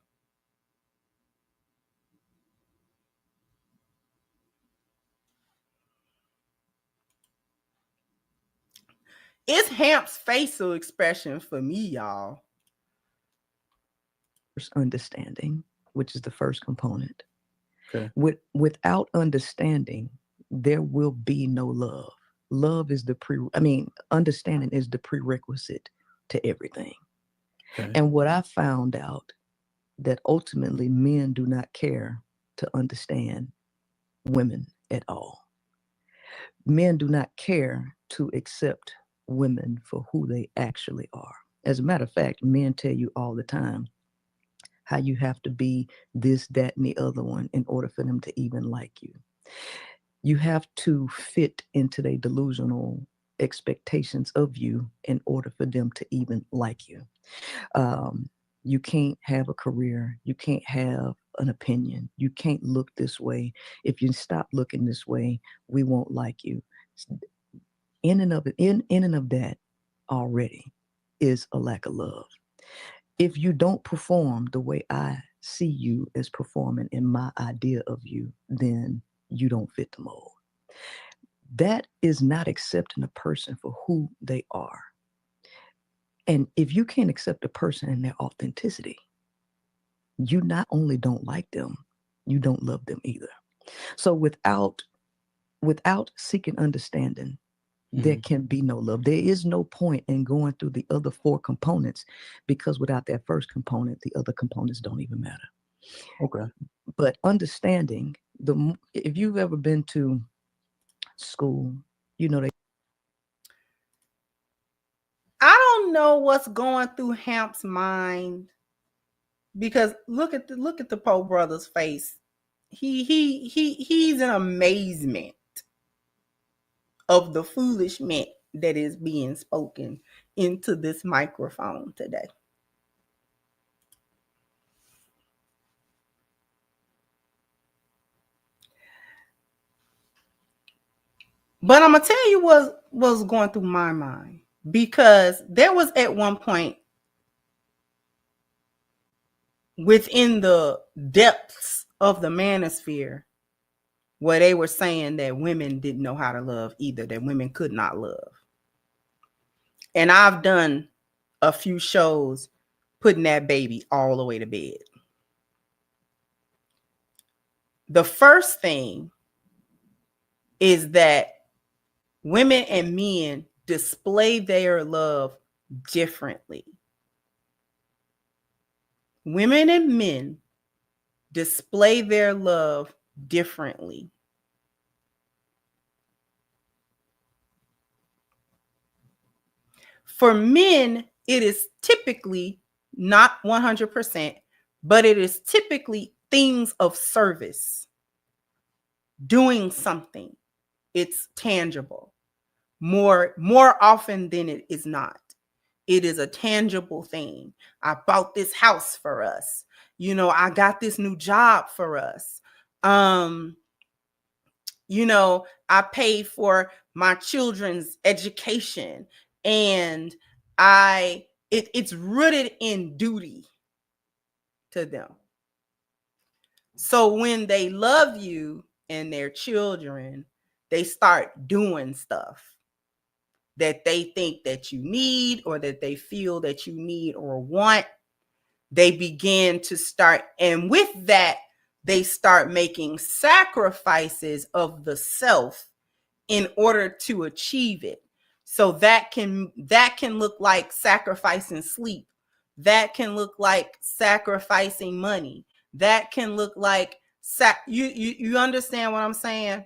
It's Hamp's facial expression for me, y'all. Understanding, which is the first component. Okay. Without understanding, there will be no love. Love is understanding is the prerequisite to everything. Okay. And what I found out, that ultimately men do not care to understand women at all. Men do not care to accept women for who they actually are. As a matter of fact, men tell you all the time how you have to be this, that, and the other one in order for them to even like you. You have to fit into their delusional expectations of you in order for them to even like you. You can't have a career. You can't have an opinion. You can't look this way. If you stop looking this way, we won't like you. in and of that already is a lack of love. If you don't perform the way I see you as performing in my idea of you, then you don't fit the mold. That is not accepting a person for who they are. And if you can't accept a person in their authenticity, you not only don't like them, you don't love them either. So without seeking understanding, there can be no love. There is no point in going through the other 4 components, because without that first component, the other components don't even matter. Okay. But understanding, if you've ever been to school, you know, I don't know what's going through Hamp's mind, because look at the Poe brother's face. He's in amazement of the foolishness that is being spoken into this microphone today. But I'm gonna tell you what was going through my mind, because there was at one point within the depths of the manosphere where they were saying that women didn't know how to love either, that women could not love. And I've done a few shows putting that baby all the way to bed. The first thing is that women and men display their love differently. Women and men display their love differently. For men, it is typically not 100%, but it is typically things of service, doing something. It's tangible. More often than it is not. It is a tangible thing. I bought this house for us. You know, I got this new job for us. You know, I paid for my children's education, and it's rooted in duty to them. So when they love you and their children, they start doing stuff that they think that you need, or that they feel that you need or want. They begin to start, and with that, they start making sacrifices of the self in order to achieve it. So that can look like sacrificing sleep. That can look like sacrificing money. That can look like you understand what I'm saying?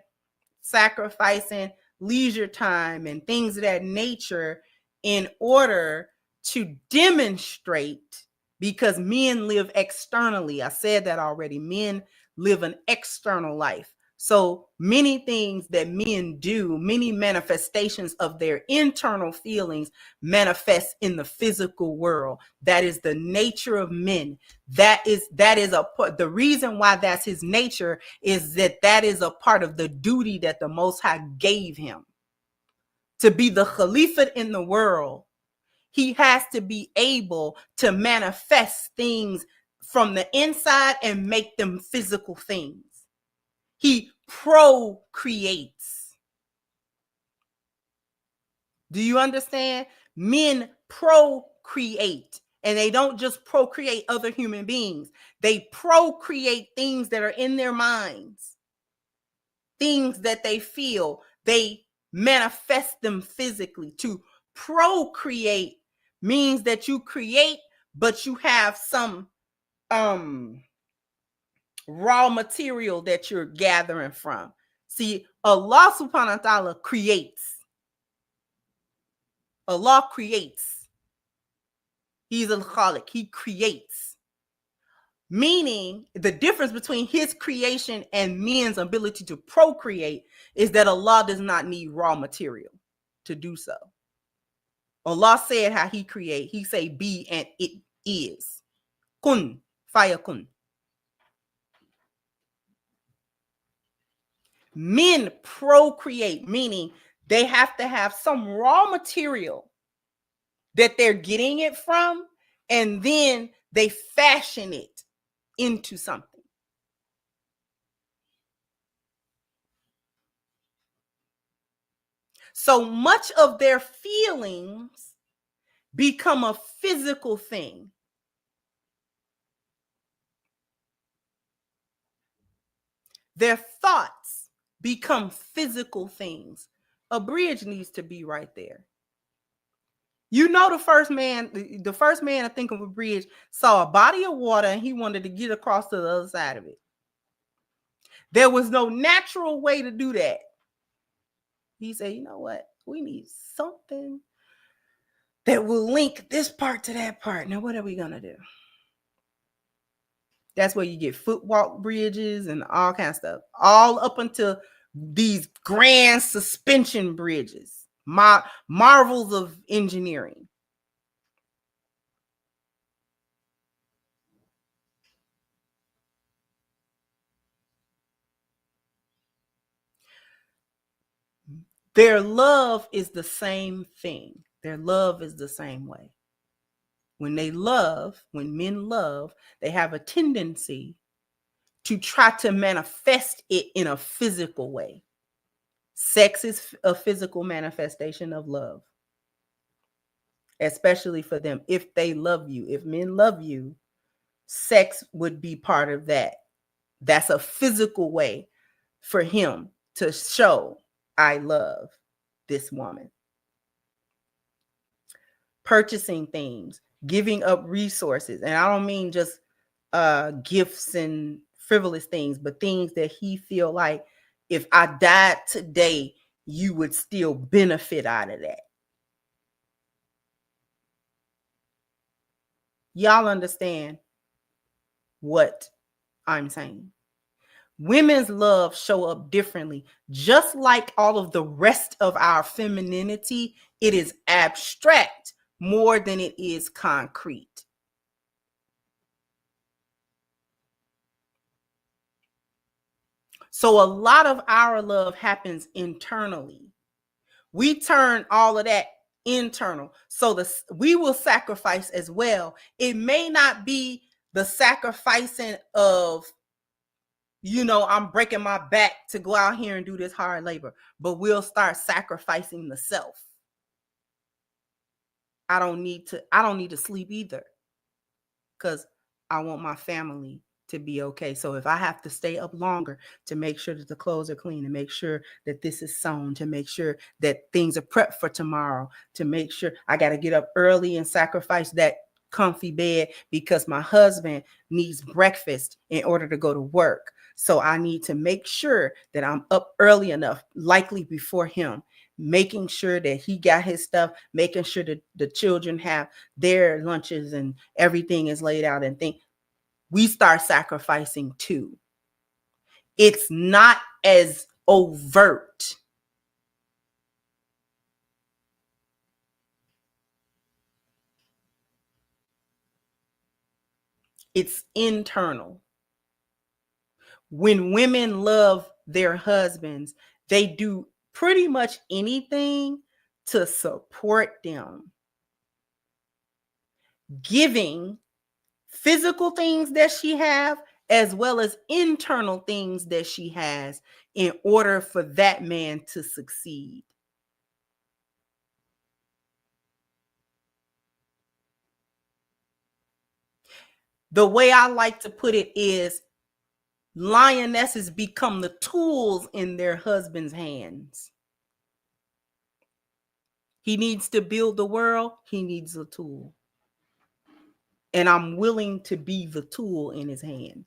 Sacrificing leisure time and things of that nature in order to demonstrate, because men live externally. I said that already. Men live an external life. So many things that men do, many manifestations of their internal feelings manifest in the physical world. That is the nature of men. That is the reason why that's his nature, is that is a part of the duty that the Most High gave him. To be the Khalifa in the world, he has to be able to manifest things from the inside and make them physical things. He procreates. Do you understand? Men procreate, and they don't just procreate other human beings. They procreate things that are in their minds, things that they feel. They manifest them physically. To procreate means that you create, but you have some raw material that you're gathering from. See, Allah subhanahu wa ta'ala creates. Allah creates. He's al-Khaliq. He creates. Meaning, the difference between his creation and men's ability to procreate is that Allah does not need raw material to do so. Allah said how he create. He say be, and it is. Kun, fayakun. Men procreate, meaning They have to have some raw material that they're getting it from, and then they fashion it into something. So much of their feelings become a physical thing. Their thoughts become physical things. A bridge needs to be right there. You know, the first man to think of a bridge saw a body of water and he wanted to get across to the other side of it. There was no natural way to do that. He said, you know what? We need something that will link this part to that part. Now, what are we going to do? That's where you get footwalk bridges and all kinds of stuff, all up until these grand suspension bridges, marvels of engineering. Their love is the same thing. Their love is the same way. When men love, they have a tendency to try to manifest it in a physical way. Sex is a physical manifestation of love, especially for them. If they love you, if men love you, sex would be part of that. That's a physical way for him to show, I love this woman. Purchasing things, giving up resources. And I don't mean just gifts and frivolous things, but things that he feel like, if I died today, you would still benefit out of that. Y'all understand what I'm saying? Women's love show up differently. Just like all of the rest of our femininity, it is abstract more than it is concrete. So a lot of our love happens internally. We turn all of that internal. So we will sacrifice as well. It may not be the sacrificing of, you know, I'm breaking my back to go out here and do this hard labor, but we'll start sacrificing the self. I don't need to sleep either, because I want my family to be okay. So if I have to stay up longer to make sure that the clothes are clean, to make sure that this is sewn, to make sure that things are prepped for tomorrow, to make sure I got to get up early and sacrifice that comfy bed because my husband needs breakfast in order to go to work. So I need to make sure that I'm up early enough, likely before him, making sure that he got his stuff, making sure that the children have their lunches and everything is laid out, and we start sacrificing too. It's not as overt. It's internal. When women love their husbands, they do pretty much anything to support them, giving physical things that she have as well as internal things that she has in order for that man to succeed. The way I like to put it is, lionesses become the tools in their husband's hands. He needs to build the world. He needs a tool. And I'm willing to be the tool in his hand.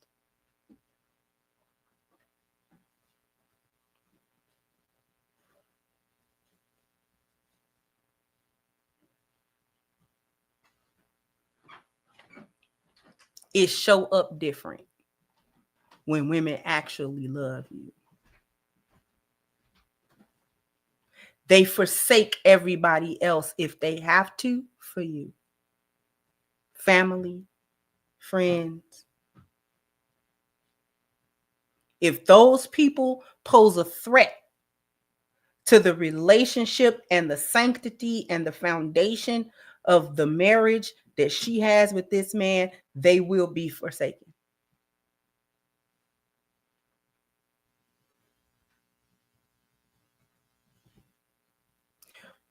It show up different when women actually love you. They forsake everybody else if they have to for you. Family, friends. If those people pose a threat to the relationship and the sanctity and the foundation of the marriage that she has with this man, they will be forsaken.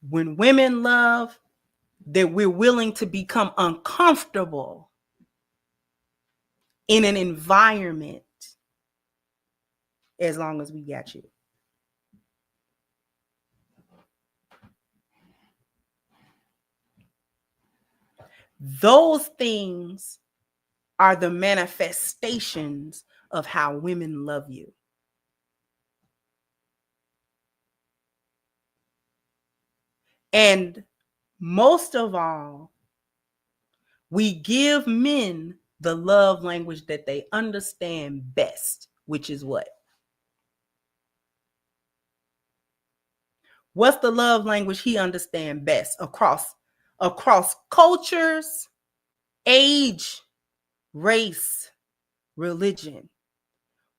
When women love, that we're willing to become uncomfortable in an environment as long as we got you. Those things are the manifestations of how women love you. And most of all, we give men the love language that they understand best, which is what? What's the love language he understands best across cultures, age, race, religion?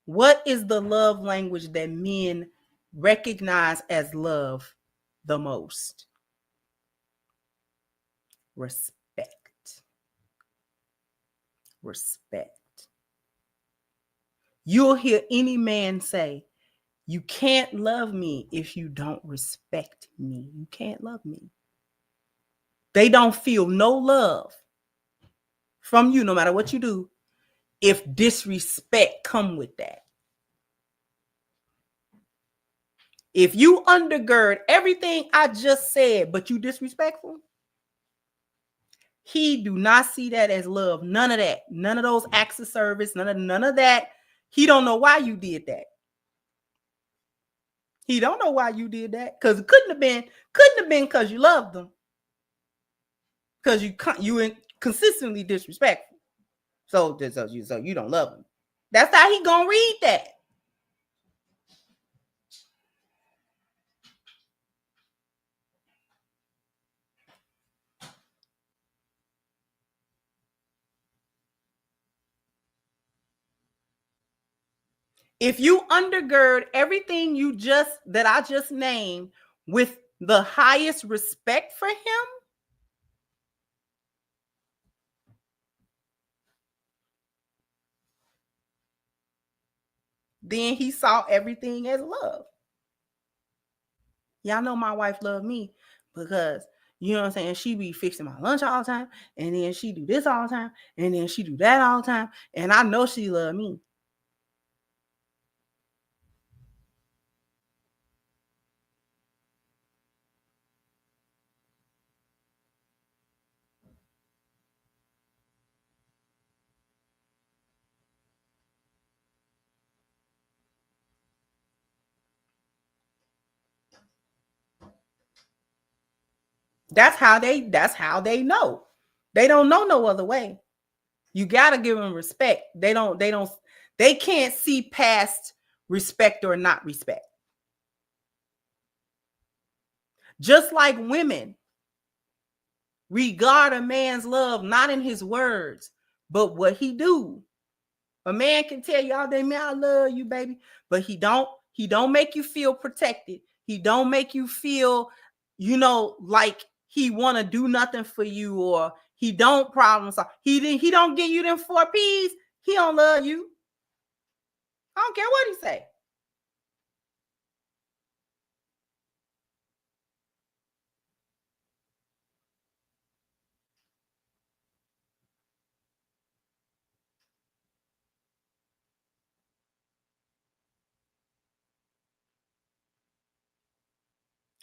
What is the love language that men recognize as love the most? Respect. Respect. You'll hear any man say, you can't love me if you don't respect me. You can't love me. They don't feel no love from you, no matter what you do, if disrespect come with that. If you undergird everything I just said, but you disrespectful, he do not see that as love. None of that. None of those acts of service. None of that. He don't know why you did that. He don't know why you did that, because it couldn't have been because you loved them. Because you consistently disrespectful. So you don't love him. That's how he gonna read that. If you undergird everything that I just named with the highest respect for him, then he saw everything as love. Y'all know my wife loved me because, you know what I'm saying, she be fixing my lunch all the time, and then she do this all the time, and then she do that all the time, and I know she loved me. That's how they know. They don't know no other way. You got to give them respect. They can't see past respect or not respect. Just like women regard a man's love not in his words, but what he do. A man can tell you all day, man, I love you, baby, but he don't make you feel protected. He don't make you feel, like he want to do nothing for you, or he don't problem solve. He don't give you them 4 P's. He don't love you. I don't care what he say.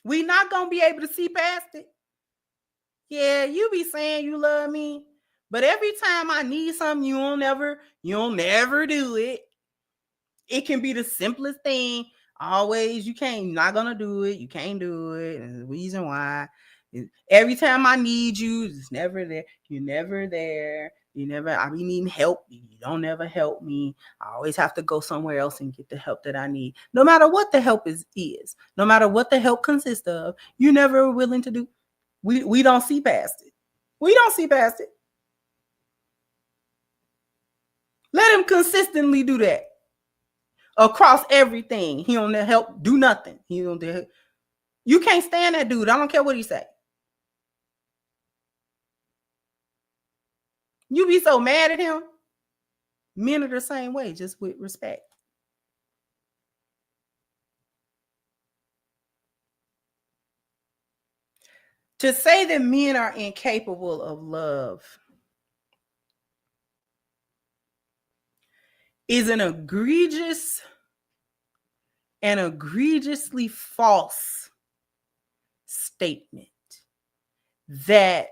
We not gonna be able to see past it. Yeah, you be saying you love me, but every time I need something, you don't never do it. It can be the simplest thing. Always, you're not gonna do it. You can't do it. And the reason why is every time I need you, it's never there. You're never there. I be needing help. You don't ever help me. I always have to go somewhere else and get the help that I need. No matter what the help is, no matter what the help consists of, you're never willing to do. We don't see past it. We don't see past it. Let him consistently do that across everything. He don't help do nothing. He don't You can't stand that dude. I don't care what he say. You be so mad at him. Men are the same way, just with respect. To say that men are incapable of love is an egregious and egregiously false statement that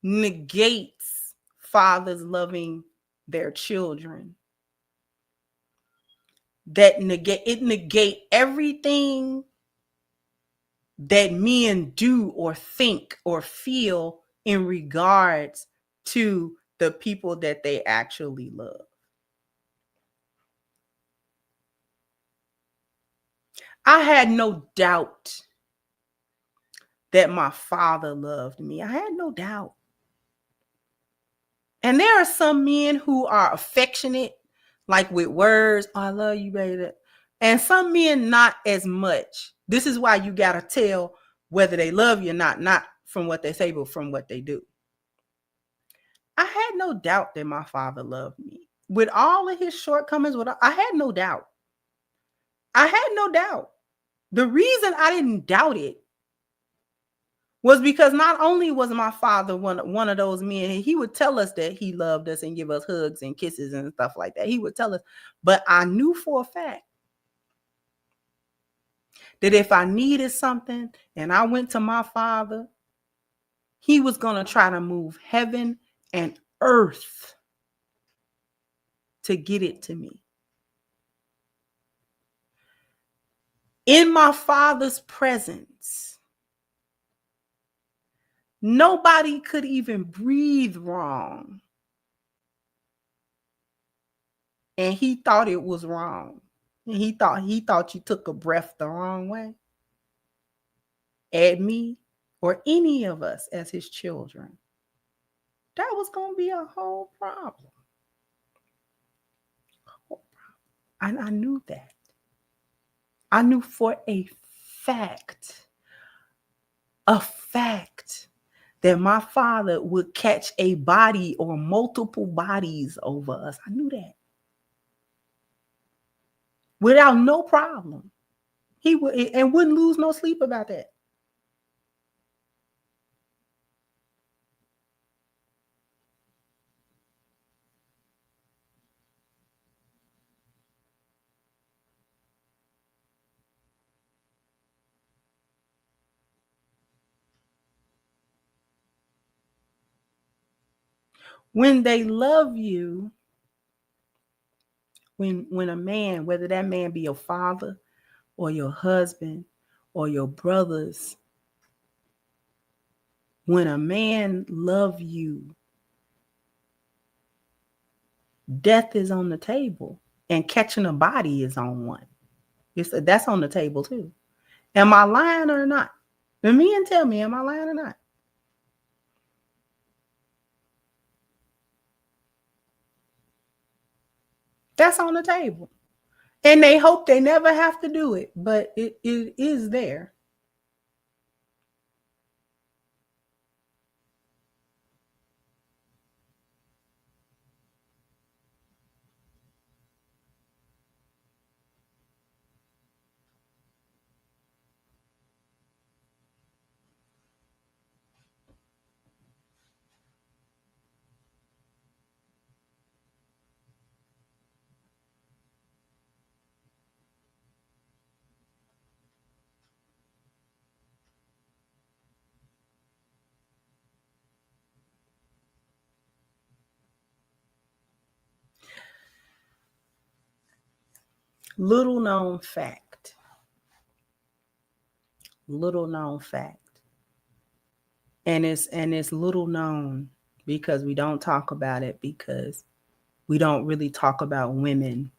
negates fathers loving their children, that negate everything that men do or think or feel in regards to the people that they actually love. I had no doubt that my father loved me. I had no doubt. And there are some men who are affectionate, like with words, oh, I love you, baby. And some men not as much. This is why you got to tell whether they love you or not from what they say, but from what they do. I had no doubt that my father loved me. With all of his shortcomings, I had no doubt. I had no doubt. The reason I didn't doubt it was because not only was my father one of those men, he would tell us that he loved us and give us hugs and kisses and stuff like that. He would tell us, but I knew for a fact that if I needed something and I went to my father, he was going to try to move heaven and earth to get it to me. In my father's presence, nobody could even breathe wrong. And he thought it was wrong. And he thought you took a breath the wrong way at me or any of us as his children. That was going to be a whole problem. And I knew that. I knew for a fact that my father would catch a body or multiple bodies over us. I knew that. Without no problem. He would and wouldn't lose no sleep about that. When they love you, when a man, whether that man be your father or your husband or your brothers, when a man love you, death is on the table and catching a body is on one. That's on the table too. Am I lying or not? The men tell me, am I lying or not? That's on the table. And they hope they never have to do it, but it is there. Little known fact. And it's little known because we don't talk about it, because we don't really talk about women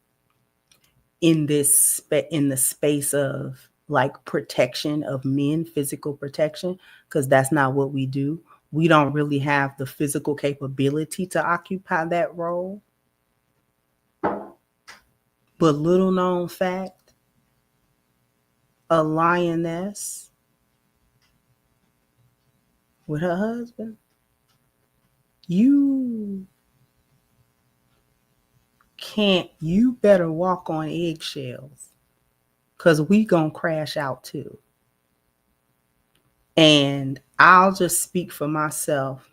in the space of like protection of men, physical protection, because that's not what we do. We don't really have the physical capability to occupy that role. But little known fact, a lioness with her husband, you better walk on eggshells, because we gonna crash out too. And I'll just speak for myself.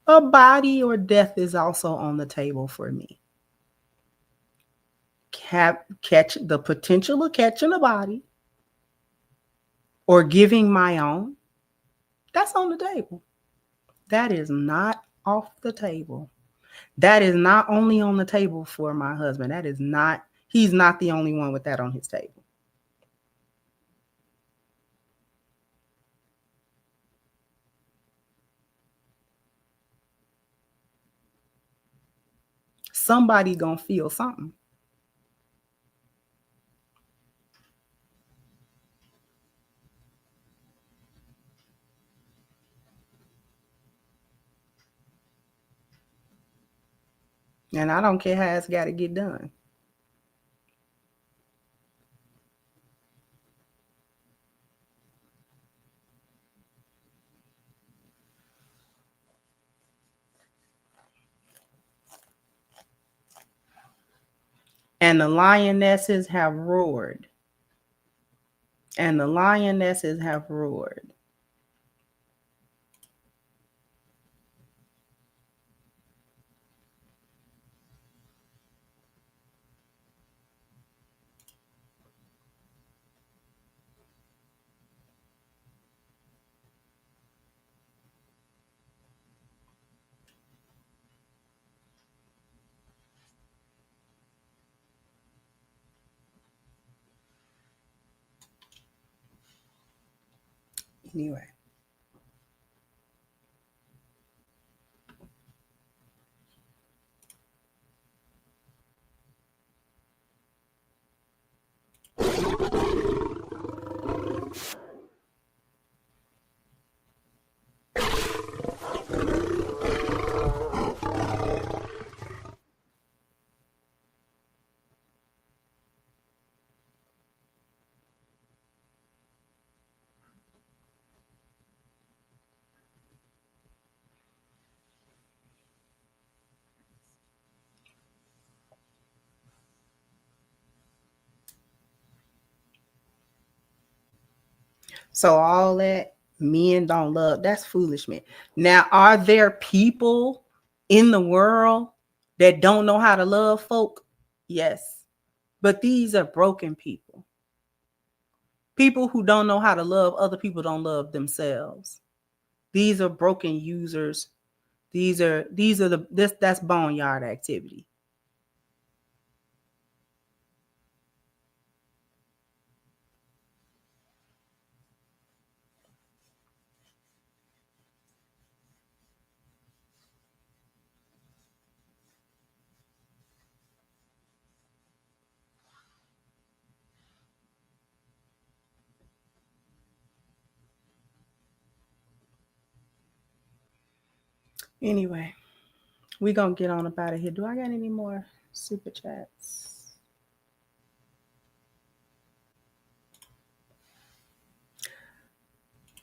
A body or death is also on the table for me. Catch the potential of catching a body or giving my own, that's on the table. That is not off the table. That is not only on the table for my husband. He's not the only one with that on his table. Somebody gonna feel something. And I don't care how it's got to get done. And the lionesses have roared. And the lionesses have roared. Anyway. So all that men don't love, that's foolishness. Now, are there people in the world that don't know how to love folk? Yes. But these are broken people. People who don't know how to love other people don't love themselves. These are broken users. That's boneyard activity. Anyway, we're going to get on up out of here. Do I got any more super chats?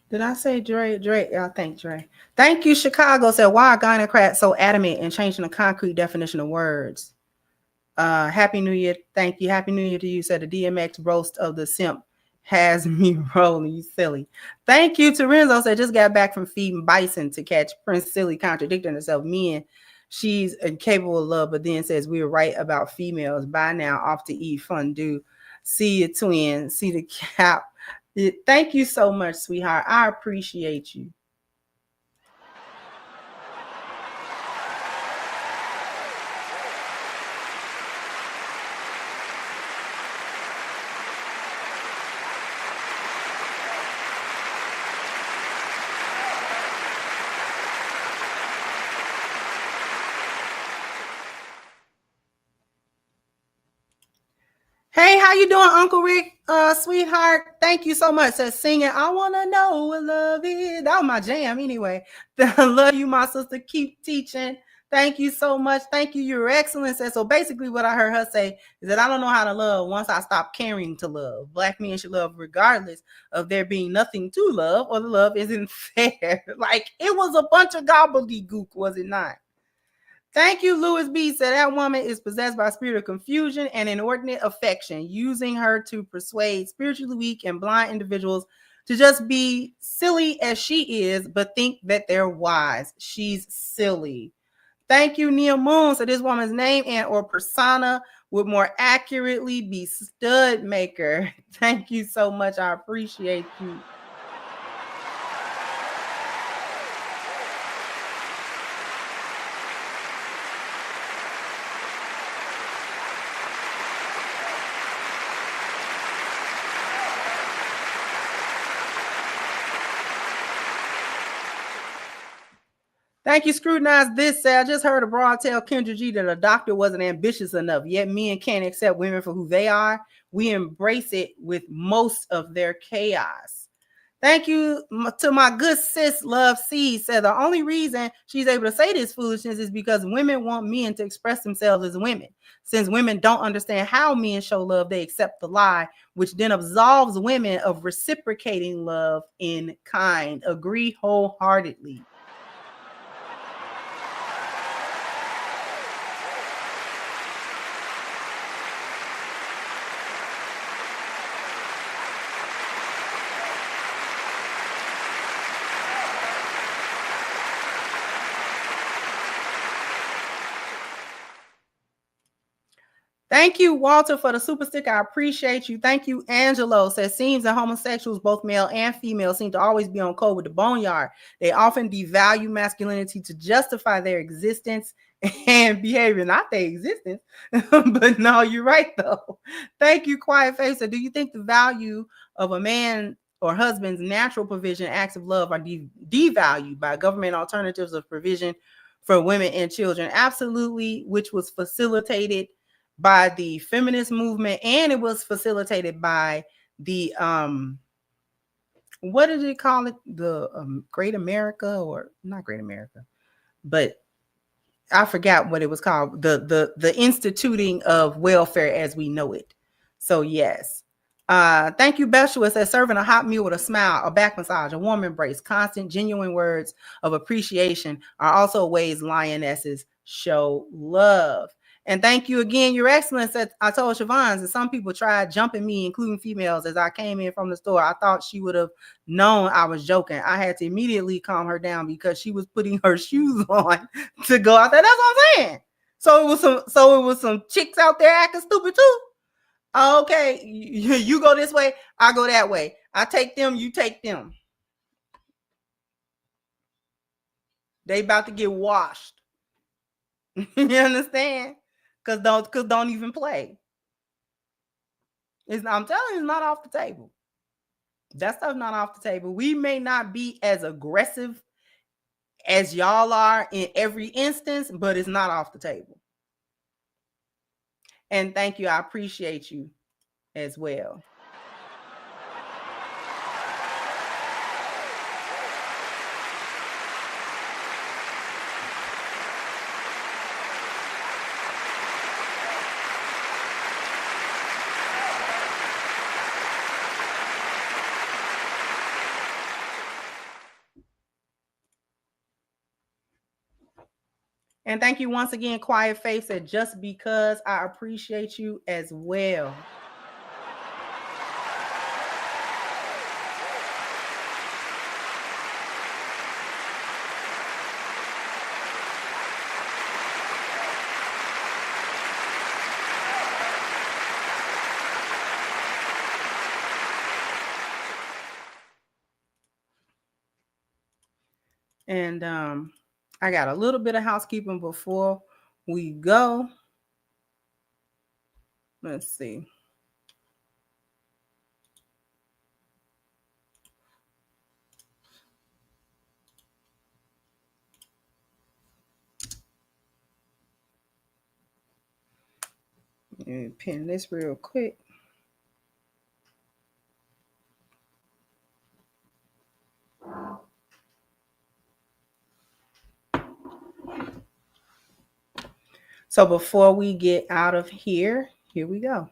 Did I say Dre? I think Dre. Thank you, Chicago. Said, why are gynocrats so adamant in changing the concrete definition of words? Happy New Year. Thank you. Happy New Year to you. Said the DMX roast of the simp has me rolling. You silly. Thank you to Renzo. Said just got back from feeding bison to catch Prince Silly contradicting herself. Men, she's incapable of love, but then says we were right about females. Bye now. Off to eat fondue. See you, twin. See the cap. Thank you so much, sweetheart. I appreciate you. Hey, how you doing, Uncle Rick? Sweetheart, thank you so much. Says singing, I wanna know what love is. That was my jam anyway. I love you, my sister. Keep teaching. Thank you so much. Thank you, Your Excellency. So basically what I heard her say is that I don't know how to love once I stop caring to love. Black men should love regardless of there being nothing to love or the love isn't fair. Like, it was a bunch of gobbledygook, was it not? Thank you, Louis B. said that woman is possessed by a spirit of confusion and inordinate affection, using her to persuade spiritually weak and blind individuals to just be silly as she is, but think that they're wise. She's silly. Thank you, Neil Moon. So this woman's name and or persona would more accurately be stud maker. Thank you so much. I appreciate you. Thank you, Scrutinize This. I just heard a broad tell Kendra G that a doctor wasn't ambitious enough, yet men can't accept women for who they are. We embrace it with most of their chaos. Thank you to my good sis, Love C. Said the only reason she's able to say this foolishness is because women want men to express themselves as women. Since women don't understand how men show love, they accept the lie, which then absolves women of reciprocating love in kind. Agree wholeheartedly. Thank you, Walter, for the super stick. I appreciate you. Thank you, Angelo. Says, seems that homosexuals, both male and female, seem to always be on code with the boneyard. They often devalue masculinity to justify their existence and behavior, not their existence. But no, you're right, though. Thank you, Quiet Face. Do you think the value of a man or husband's natural provision, acts of love, are devalued by government alternatives of provision for women and children? Absolutely, which was facilitated by the feminist movement, and it was facilitated by the what did it call it, the Great America, or not Great America, but I forgot what it was called, the instituting of welfare as we know it. So yes, thank you, Beshua. Says, serving a hot meal with a smile, a back massage, a warm embrace, constant genuine words of appreciation are also ways lionesses show love. And thank you again, Your Excellency. I told Siobhan that some people tried jumping me, including females, as I came in from the store. I thought she would have known I was joking. I had to immediately calm her down because she was putting her shoes on to go out there. That's what I'm saying. So it was some chicks out there acting stupid too. Okay, you go this way, I go that way. I take them, you take them. They about to get washed. You understand? Cause don't even play. I'm telling you, it's not off the table. That stuff's not off the table. We may not be as aggressive as y'all are in every instance, but it's not off the table. And thank you. I appreciate you as well. And thank you once again, Quiet Face, said, just because. I appreciate you as well. And I got a little bit of housekeeping before we go. Let's see. Let me pin this real quick. So before we get out of here we go.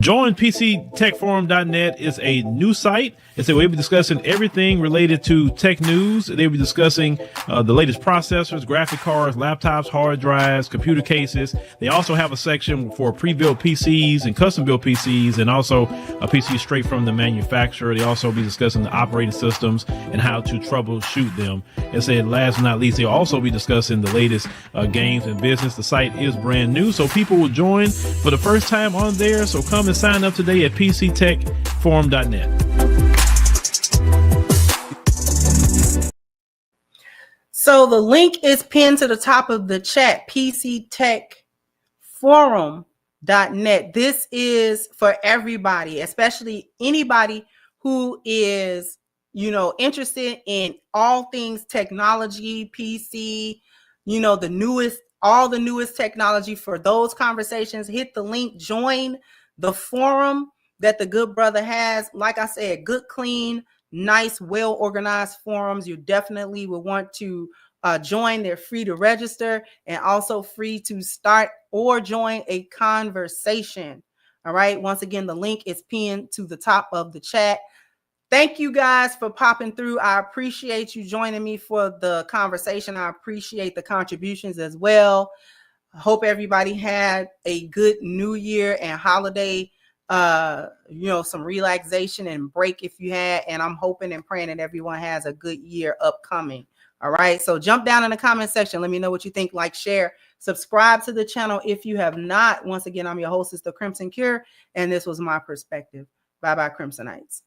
Join PCTechForum.net is a new site. And so we'll be discussing everything related to tech news. They'll be discussing the latest processors, graphic cards, laptops, hard drives, computer cases. They also have a section for pre-built PCs and custom-built PCs, and also a PC straight from the manufacturer. They also be discussing the operating systems and how to troubleshoot them. And said, last but not least, they'll also be discussing the latest games and business. The site is brand new, so people will join for the first time on there. So come and sign up today at PCTechForum.net. So the link is pinned to the top of the chat, PCTechForum.net. This is for everybody, especially anybody who is, interested in all things technology, PC, all the newest technology. For those conversations, hit the link, join the forum that the good brother has. Like I said, good, clean, nice, well-organized forums. You definitely will want to join. They're free to register and also free to start or join a conversation. All right. Once again, the link is pinned to the top of the chat. Thank you guys for popping through. I appreciate you joining me for the conversation. I appreciate the contributions as well. I hope everybody had a good New Year and holiday, some relaxation and break if you had. And I'm hoping and praying that everyone has a good year upcoming. All right. So jump down in the comment section. Let me know what you think. Like, share, subscribe to the channel if you have not. Once again, I'm your hostess, The Crimson Cure, and this was my perspective. Bye-bye, Crimsonites.